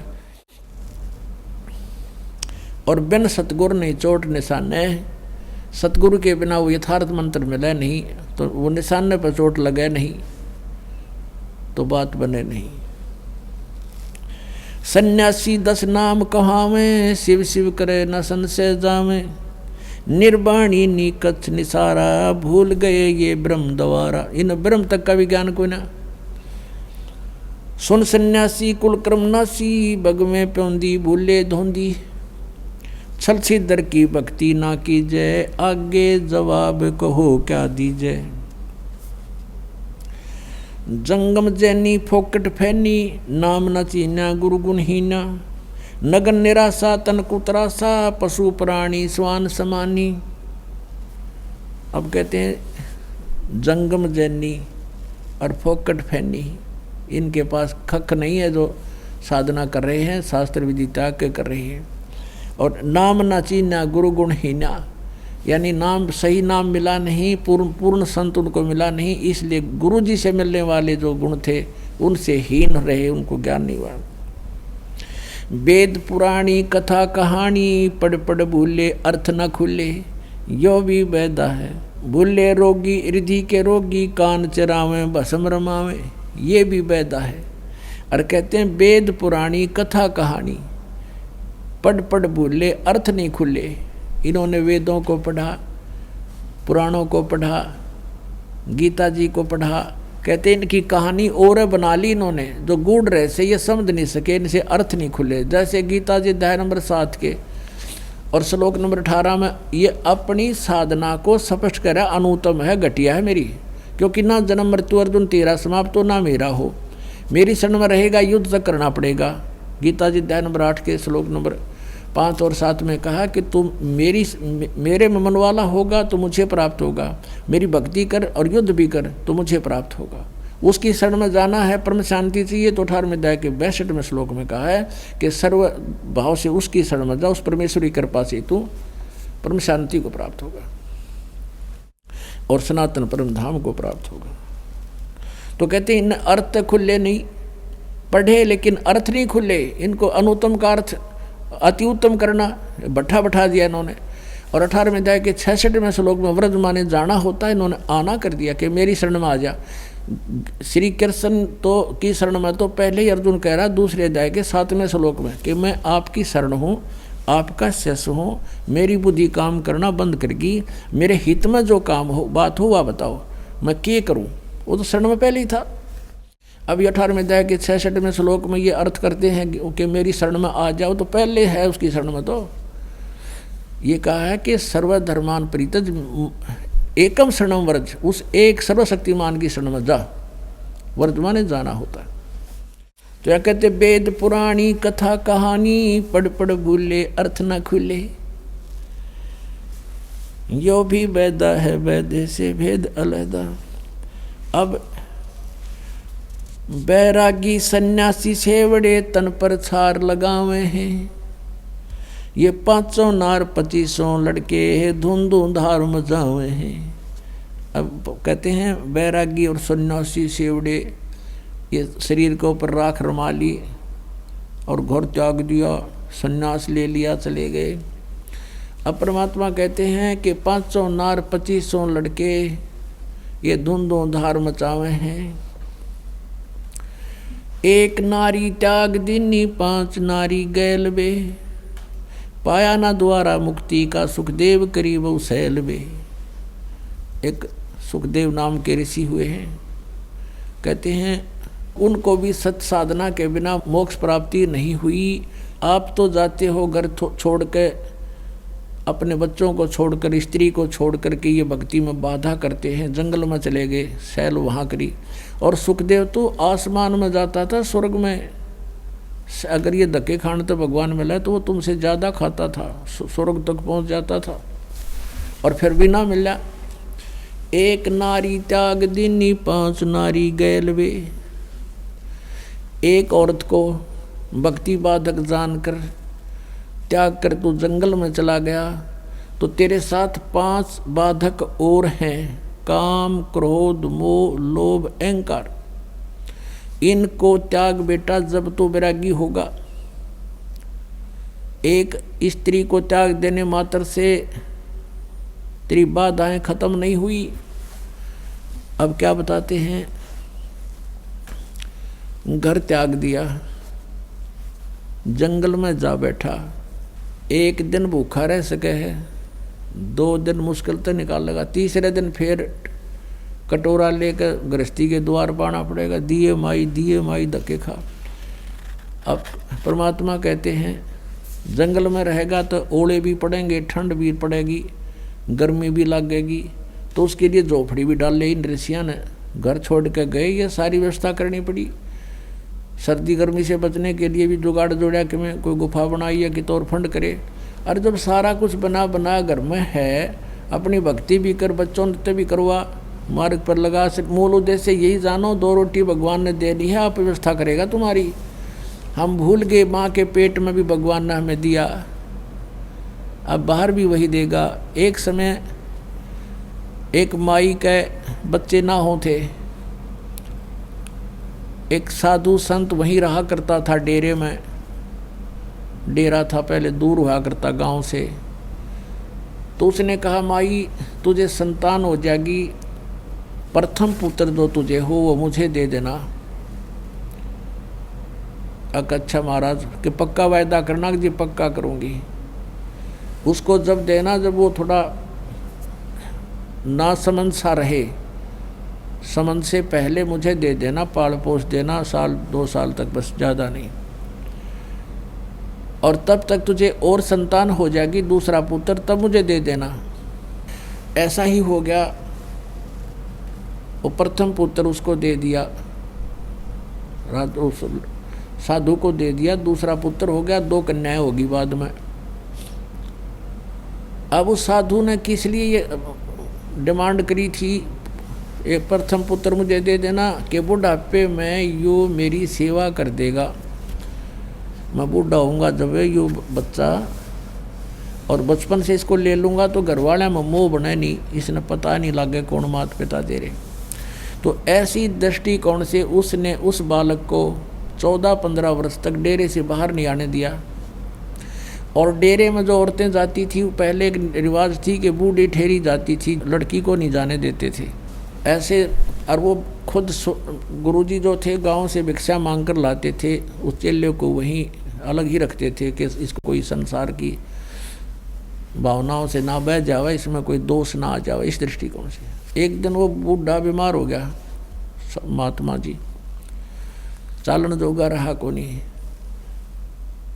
और बिन सतगुरु नहीं चोट निशाने, सतगुरु के बिना वो यथार्थ मंत्र मिले नहीं, तो वो निशाने पर चोट लगे नहीं तो बात बने नहीं। सन्यासी 10 नाम कहावे, शिव शिव करे न संशय जावे। निर्वाणी निकथ निसारा, भूल गए ये ब्रह्म द्वारा। इन ब्रह्म तक का विज्ञान कोई ना। सुन सन्यासी कुल क्रम नासी, बग में प्योंदी भूले धोंदी। छल सिद्धर की भक्ति ना कीजय, आगे जवाब कहो क्या दीजय। जंगम जैनी फोकट फैनी, नाम न चीना गुरु गुणहीना। नगन निराशा तन कुतरासा, पशु प्राणी स्वान समानी। अब कहते हैं जंगम जैनी और फोकट फैनी, इनके पास खक नहीं है जो साधना कर रहे हैं, शास्त्र विधि त्याग के कर रहे हैं। और नाम ना चीना गुरु गुणहीना, यानी नाम सही नाम मिला नहीं, पूर्ण संत उनको मिला नहीं, इसलिए गुरु जी से मिलने वाले जो गुण थे उनसे हीन रहे, उनको ज्ञान नहीं हुआ। वेद पुराणी कथा कहानी, पढ़ पढ़ भूले अर्थ न खुले। यो भी वेदा है, भूले रोगी हृदय के रोगी, कान चरावे भस्म रमावे। ये भी वेदा है। और कहते हैं वेद पुराणी कथा कहानी, पढ़ पढ़ भूले अर्थ नहीं खुले। इन्होंने वेदों को पढ़ा, पुराणों को पढ़ा, गीता जी को पढ़ा, कहते इनकी कहानी और बना ली इन्होंने, जो गूढ़ रहे से ये समझ नहीं सके, इनसे अर्थ नहीं खुले। जैसे गीता जी अध्याय नंबर 7 के और श्लोक नंबर 18 में ये अपनी साधना को स्पष्ट करा, अनुत्तम है, घटिया है मेरी, क्योंकि ना जन्म मृत्यु अर्जुन तेरा समाप्त हो ना मेरा हो, मेरी शरण में रहेगा, युद्ध तक करना पड़ेगा। गीता जी अध्याय नंबर 8 के श्लोक नंबर 5 और 7 में कहा कि तुम मेरे में मन वाला होगा तो मुझे प्राप्त होगा, मेरी भक्ति कर और युद्ध भी कर तो मुझे प्राप्त होगा। उसकी शरण में जाना है, परम शांति चाहिए तो 18वें अध्याय के 62वें श्लोक में कहा है कि सर्व भाव से उसकी शरण में जा, उस परमेश्वर की कृपा से तू परम शांति को प्राप्त होगा और सनातन परम धाम को प्राप्त होगा। तो कहते हैं इन अर्थ खुले नहीं, पढ़े लेकिन अर्थ नहीं खुले, इनको अनुत्तम का अर्थ अति उत्तम करना बैठा दिया इन्होंने। और 18वें अध्याय के 66वें श्लोक में व्रज माने जाना होता है, इन्होंने आना कर दिया कि मेरी शरण में आ जा। श्री कृष्ण तो की शरण में तो पहले ही अर्जुन कह रहा है दूसरे अध्याय के 7वें श्लोक में कि मैं आपकी शरण हूँ, आपका शिष्य हूँ, मेरी बुद्धि काम करना बंद करगी, मेरे हित में जो काम हो बात हो वह बताओ, मैं क्या करूँ। वो तो शरण में पहले ही था। अभी 18वें अध्याय के 66वें श्लोक में ये अर्थ करते हैं कि मेरी शरण में आ जाओ, तो पहले है उसकी शरण में। तो ये कहा है कि सर्वधर्मान परित्यज एकम शरणम व्रज, उस एक सर्वशक्तिमान की शरण में जा, व्रज माने जाना होता है। तो क्या कहते वेद पुराणी कथा कहानी, पढ़ पढ़ भूले अर्थ न खुले। यो भी वेदा है, वेद से भेद अलहदा। अब बैरागी सन्यासी सेवड़े तन पर छार लगावे हैं, ये 500 नार 2500 लड़के धुन धुन धार मचावे हैं। अब कहते हैं बैरागी और सन्यासी सेवड़े ये शरीर के ऊपर राख रमा ली और घर त्याग दिया, सन्यास ले लिया, चले गए। अब परमात्मा कहते हैं कि 500 नार 2500 लड़के ये धुन धुन धार मचावे हैं। एक नारी त्याग दीनी 5 नारी गैल बे, पाया ना द्वारा मुक्ति का सुखदेव करीब सैल बे। एक सुखदेव नाम के ऋषि हुए हैं, कहते हैं उनको भी सत साधना के बिना मोक्ष प्राप्ति नहीं हुई। आप तो जाते हो घर छोड़ के, अपने बच्चों को छोड़कर, स्त्री को छोड़ कर के ये भक्ति में बाधा करते हैं, जंगल में चले गए, सैल वहाँ करी। और सुखदेव तो आसमान में जाता था, स्वर्ग में। अगर ये धक्के खाने तो भगवान मिला तो वो तुमसे ज़्यादा खाता था, स्वर्ग तक पहुँच जाता था, और फिर भी ना मिला। एक नारी त्याग दीनी 5 नारी गैल वे। एक औरत को भक्ति बाधक जानकर त्याग कर तू जंगल में चला गया, तो तेरे साथ 5 बाधक और हैं, काम क्रोध मोह लोभ अहंकार। इनको त्याग बेटा जब तो वैरागी होगा। एक स्त्री को त्याग देने मात्र से तेरी बाधाएं खत्म नहीं हुई। अब क्या बताते हैं, घर त्याग दिया, जंगल में जा बैठा, एक दिन भूखा रह सके है, 2 दिन मुश्किल तो निकाल लेगा, तीसरे दिन फिर कटोरा लेकर गृहस्थी के द्वार पाना पड़ेगा, दिए माई धक्के खा। अब परमात्मा कहते हैं जंगल में रहेगा तो ओले भी पड़ेंगे, ठंड भी पड़ेगी, गर्मी भी लगेगी, तो उसके लिए झोपड़ी भी डाल ली। ऋषियाँ ने घर छोड़ के गए, ये सारी व्यवस्था करनी पड़ी। सर्दी गर्मी से बचने के लिए भी जुगाड़ जोड़ा कि मैं कोई गुफा बनाई है कि तौर फंड करे। और जब सारा कुछ बना घर में है, अपनी भक्ति भी कर, बच्चों नृत्य भी करवा, मार्ग पर लगा। मूल उद्देश्य यही जानो, 2 रोटी भगवान ने दे दी है, आप व्यवस्था करेगा तुम्हारी। हम भूल गए माँ के पेट में भी भगवान ने हमें दिया, अब बाहर भी वही देगा। एक समय एक माई के बच्चे ना हो थे, एक साधु संत वहीं रहा करता था डेरे में। डेरा था पहले, दूर हुआ करता गांव से। तो उसने कहा माई तुझे संतान हो जाएगी, प्रथम पुत्र जो तुझे हो वो मुझे दे देना। अच्छा महाराज कि पक्का वायदा करना कि जी पक्का करूँगी। उसको जब देना, जब वो थोड़ा ना समझ सा रहे, समझ से पहले मुझे दे देना, पाल पोस देना, 1-2 साल तक, बस ज़्यादा नहीं। और तब तक तुझे और संतान हो जाएगी, दूसरा पुत्र, तब मुझे दे देना। ऐसा ही हो गया। वो प्रथम पुत्र उसको दे दिया, उस साधु को दे दिया, दूसरा पुत्र हो गया, 2 कन्याएं होगी बाद में। अब उस साधु ने किस लिए ये डिमांड करी थी, एक प्रथम पुत्र मुझे दे देना कि बुढ़ापे में यो मेरी सेवा कर देगा। मैं बूढ़ा होऊंगा जब यो बच्चा, और बचपन से इसको ले लूँगा तो घर वाले में मोह बने नहीं, इसने पता नहीं लगे कौन माता पिता दे रहे। तो ऐसी दृष्टिकोण से उसने उस बालक को 14-15 वर्ष तक डेरे से बाहर नहीं आने दिया। और डेरे में जो औरतें जाती थी, पहले एक रिवाज थी कि बूढ़ी ठहरी जाती थी, लड़की को नहीं जाने देते थे ऐसे। और वो खुद गुरुजी जो थे गांव से भिक्षा मांग कर लाते थे, उस चेले को वहीं अलग ही रखते थे कि इसको कोई संसार की भावनाओं से ना बह जावे, इसमें कोई दोष ना आ जावे, इस दृष्टिकोण से। एक दिन वो बूढ़ा बीमार हो गया, महात्मा जी चालन जोगा रहा को नहीं।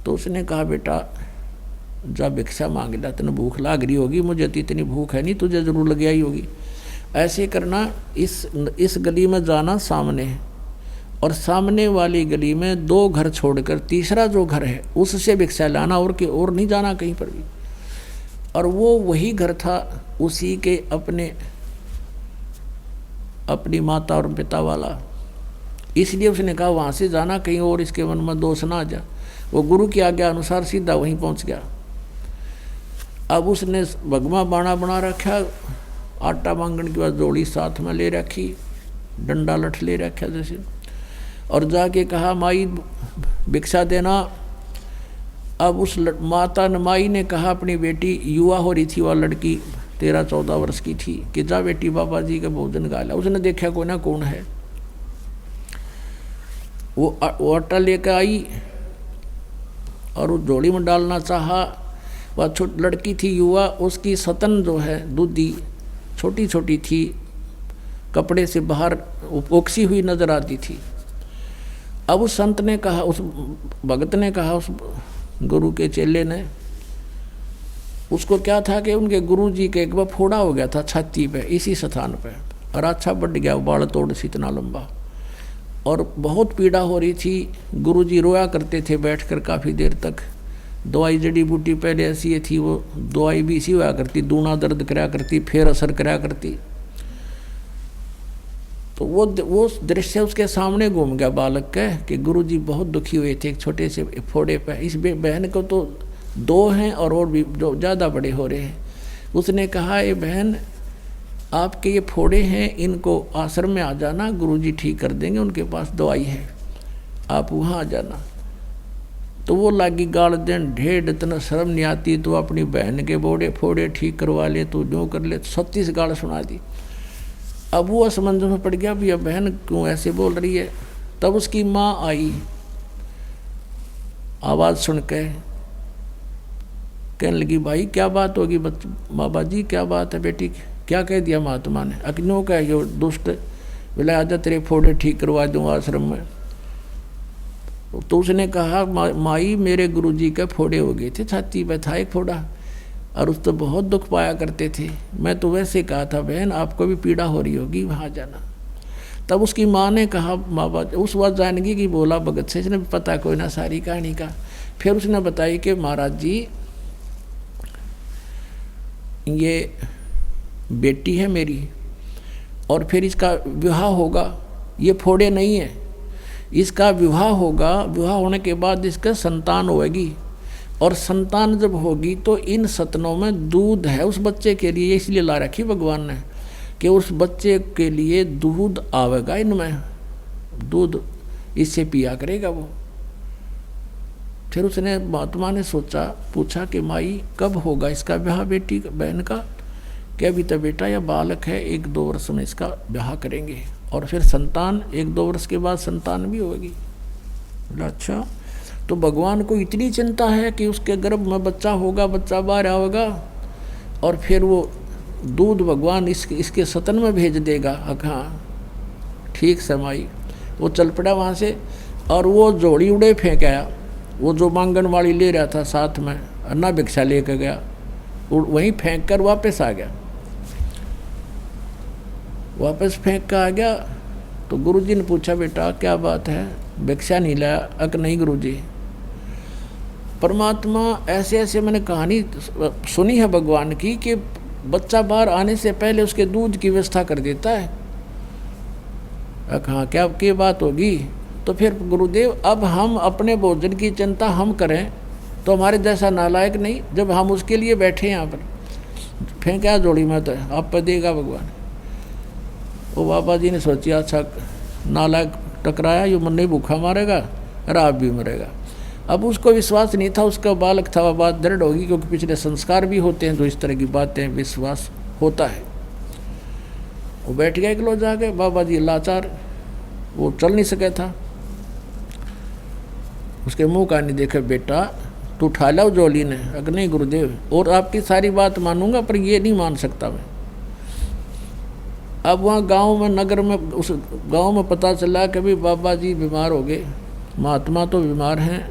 तो उसने कहा बेटा जा भिक्षा मांग ला, तेने भूख लाग रही होगी, मुझे तो इतनी भूख है नहीं, तुझे जरूर लग आई होगी। ऐसे करना, इस गली में जाना सामने, और सामने वाली गली में 2 घर छोड़कर तीसरा जो घर है उससे भिक्षा लाना, और नहीं जाना कहीं पर भी। और वो वही घर था उसी के अपनी माता और पिता वाला, इसलिए उसने कहा वहाँ से जाना, कहीं और इसके मन में दोष ना आ जा। वो गुरु की आज्ञा अनुसार सीधा वहीं पहुँच गया। अब उसने भगवा बाणा बना रखा, आटा मांगने के बाद जोड़ी साथ में ले रखी, डंडा लठ ले रखा जैसे, और जाके कहा माई भिक्षा देना। अब उस माता ने, माई ने कहा अपनी बेटी, युवा हो रही थी वह लड़की, 13-14 वर्ष की थी, कि जा बेटी बाबा जी का भोजन गा ला। उसने देखा कोई ना कौन है, वो आटा लेकर आई और वो झोली में डालना चाहा। वह लड़की थी युवा, उसकी सतन जो है दूधी छोटी छोटी थी, कपड़े से बाहर ओक्सी हुई नजर आती थी। अब उस संत ने कहा, उस भगत ने कहा, उस गुरु के चेले ने, उसको क्या था कि उनके गुरु जी के एक बार फोड़ा हो गया था छाती पे, इसी स्थान पे, और अच्छा बढ़ गया, बाल तोड़ से इतना लंबा, और बहुत पीड़ा हो रही थी। गुरु जी रोया करते थे बैठकर काफ़ी देर तक। दवाई जड़ी बूटी पहले ऐसी थी, वो दवाई भी इसी हुआ करती, दूना दर्द कराया करती, फिर असर कराया करती। तो वो दृश्य उसके सामने घूम गया बालक के, कि गुरुजी बहुत दुखी हुए थे एक छोटे से फोड़े पे। इस बहन को तो 2 हैं और भी जो ज़्यादा बड़े हो रहे हैं। उसने कहा, ये बहन आपके ये फोड़े हैं, इनको आश्रम में आ जाना, गुरुजी ठीक कर देंगे, उनके पास दवाई है, आप वहाँ आ जाना। तो वो लागी गाल देन, ढेर इतना शर्म नहीं आती तो अपनी बहन के बोड़े फोड़े ठीक करवा ले, तो यूँ कर ले, 36 गाल सुना दी। अब वो असमंजस में पड़ गया, भैया बहन क्यों ऐसे बोल रही है। तब उसकी माँ आई, आवाज़ सुन के कहने लगी, भाई क्या बात होगी बाबा जी, क्या बात है बेटी, क्या कह दिया महात्मा ने? अग्नो का यो दुष्ट बोला, आजा तेरे फोड़े ठीक करवा दूँ आश्रम में। तो उसने कहा, माई मेरे गुरुजी के फोड़े हो गए थे, छाती पे था एक फोड़ा, और उस तो बहुत दुख पाया करते थे। मैं तो वैसे कहा था बहन आपको भी पीड़ा हो रही होगी, वहाँ जाना। तब उसकी माँ ने कहा, बाबा उस वक्त जानगी कि बोला भगत से, इसने पता कोई ना सारी कहानी का। फिर उसने बताई कि महाराज जी ये बेटी है मेरी, और फिर इसका विवाह होगा, ये फोड़े नहीं है, इसका विवाह होगा, विवाह होने के बाद इसका संतान होगी, और संतान जब होगी तो इन सतनों में दूध है उस बच्चे के लिए, इसलिए ला रखी भगवान ने कि उस बच्चे के लिए दूध आवेगा, इनमें दूध इससे पिया करेगा वो। फिर उसने महात्मा ने सोचा, पूछा कि माई कब होगा इसका ब्याह बेटी बहन का? कि अभी तो बेटा या बालक है, 1-2 वर्ष में इसका ब्याह करेंगे, और फिर संतान 1-2 वर्ष के बाद संतान भी होगी। अच्छा, तो भगवान को इतनी चिंता है कि उसके गर्भ में बच्चा होगा, बच्चा बाहर आएगा, और फिर वो दूध भगवान इसके सतन में भेज देगा। हाँ ठीक समाई। वो चल पड़ा वहाँ से, और वो जोड़ी उड़े फेंक आया, वो जो मांगन वाली ले रहा था साथ में, अन्ना भिक्षा लेकर गया, वहीं फेंक कर वापस आ गया। वापस फेंक कर आ गया तो गुरुजी ने पूछा, बेटा क्या बात है, भिक्षा नहीं लाया? अक नहीं गुरुजी, परमात्मा ऐसे ऐसे मैंने कहानी सुनी है भगवान की कि बच्चा बाहर आने से पहले उसके दूध की व्यवस्था कर देता है। हाँ क्या बात होगी? तो फिर गुरुदेव अब हम अपने भोजन की चिंता हम करें तो हमारे जैसा नालायक नहीं, जब हम उसके लिए बैठे यहाँ पर, फेंका जोड़ी में तो आप पर देगा भगवान। वो बाबा जी ने सोचा, अच्छा नालायक टकराया, ये मन नहीं भूखा मारेगा और आप भी मरेगा। अब उसको विश्वास नहीं था, उसका बालक था, वह बात दृढ़ होगी, क्योंकि पिछले संस्कार भी होते हैं जो इस तरह की बातें विश्वास होता है। वो बैठ गया किलो जाके, बाबा जी लाचार, वो चल नहीं सके था, उसके मुंह का नहीं देखे, बेटा तू उठा ला जोली ने। अगर नहीं गुरुदेव, और आपकी सारी बात मानूंगा पर ये नहीं मान सकता मैं। अब वहाँ गांव में, नगर में, उस गांव में पता चला कि भाई बाबा जी बीमार हो गए, महात्मा तो बीमार हैं,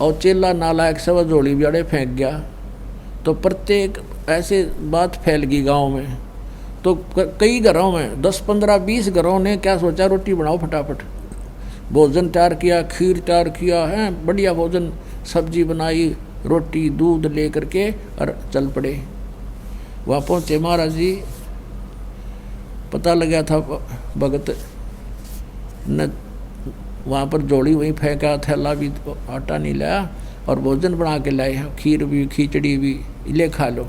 और चेला नालायक से वह जोड़ी बियाड़े फेंक गया। तो प्रत्येक ऐसे बात फैल गई गांव में, तो कई घरों में 10, 15, 20 घरों ने क्या सोचा, रोटी बनाओ फटाफट। भोजन तैयार किया, खीर तैयार किया है, बढ़िया भोजन, सब्जी बनाई, रोटी दूध ले करके और चल पड़े। वहाँ पहुँचे महाराज जी, पता लगा था भगत न, वहाँ पर जोड़ी वहीं फेंका, थैला भी आटा नहीं लाया, और भोजन बना के लाए, खीर भी खिचड़ी भी, ले खा लो।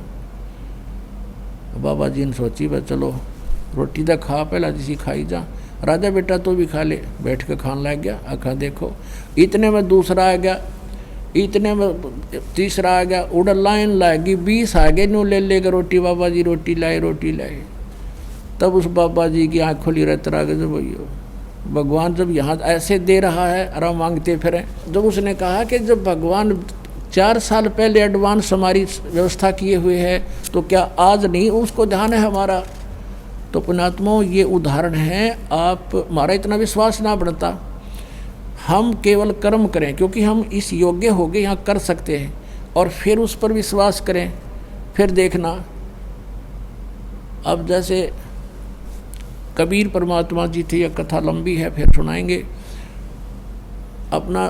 बाबा जी ने सोची, भाई चलो रोटी तो खा, पहला जिसी खाई जा, राजा बेटा तो भी खा ले। बैठ के खाने लग गया। आखा देखो, इतने में दूसरा आ गया, इतने में तीसरा आ गया, उड़ लाइन लाएगी, 20 आ गए, नो ले लेकर रोटी, बाबा जी रोटी लाए, रोटी लाए। तब उस बाबा जी की आँख खुली रहते रह गए, जब भैया भगवान जब यहाँ ऐसे दे रहा है, आराम मांगते फिरें। जब उसने कहा कि जब भगवान 4 साल पहले एडवांस हमारी व्यवस्था किए हुए है, तो क्या आज नहीं उसको ध्यान है हमारा? तो पुण्यात्माओं, ये उदाहरण है। आप हमारा इतना विश्वास ना बढ़ता, हम केवल कर्म करें, क्योंकि हम इस योग्य हो गए, यहाँ कर सकते हैं, और फिर उस पर विश्वास करें, फिर देखना। अब जैसे कबीर परमात्मा जी थे, यह कथा लंबी है, फिर सुनाएंगे। अपना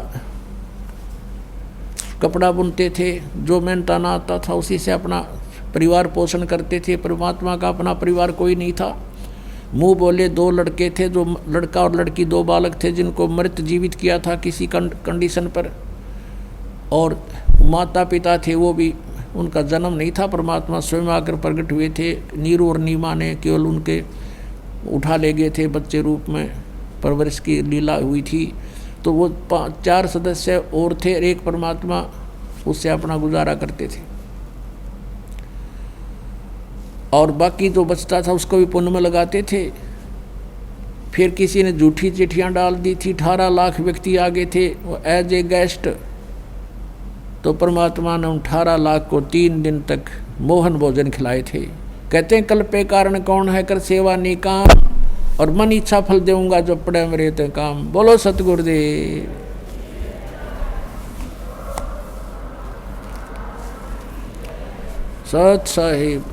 कपड़ा बुनते थे, जो मेहनताना आता था उसी से अपना परिवार पोषण करते थे। परमात्मा का अपना परिवार कोई नहीं था। मुँह बोले 2 लड़के थे, जो लड़का और लड़की 2 बालक थे, जिनको मृत जीवित किया था किसी कंडीशन पर, और माता पिता थे, वो भी उनका जन्म नहीं था, परमात्मा स्वयं आकर प्रकट हुए थे। नीरू और नीमा ने केवल उनके उठा ले गए थे, बच्चे रूप में परवरिश की लीला हुई थी। तो वो 4 सदस्य और थे, एक परमात्मा, उससे अपना गुजारा करते थे, और बाकी जो बचता था उसको भी पुण्य में लगाते थे। फिर किसी ने झूठी चिट्ठियाँ डाल दी थी, 18 लाख व्यक्ति आ गए थे एज ए गेस्ट, तो परमात्मा ने 18 लाख को 3 दिन तक मोहन भोजन खिलाए थे। कहते हैं कल्प के कारण कौन है, कर सेवा निकाम और मन इच्छा फल देऊंगा जो पड़े मेरे ते काम। बोलो सतगुरुदेव। सत साहिब।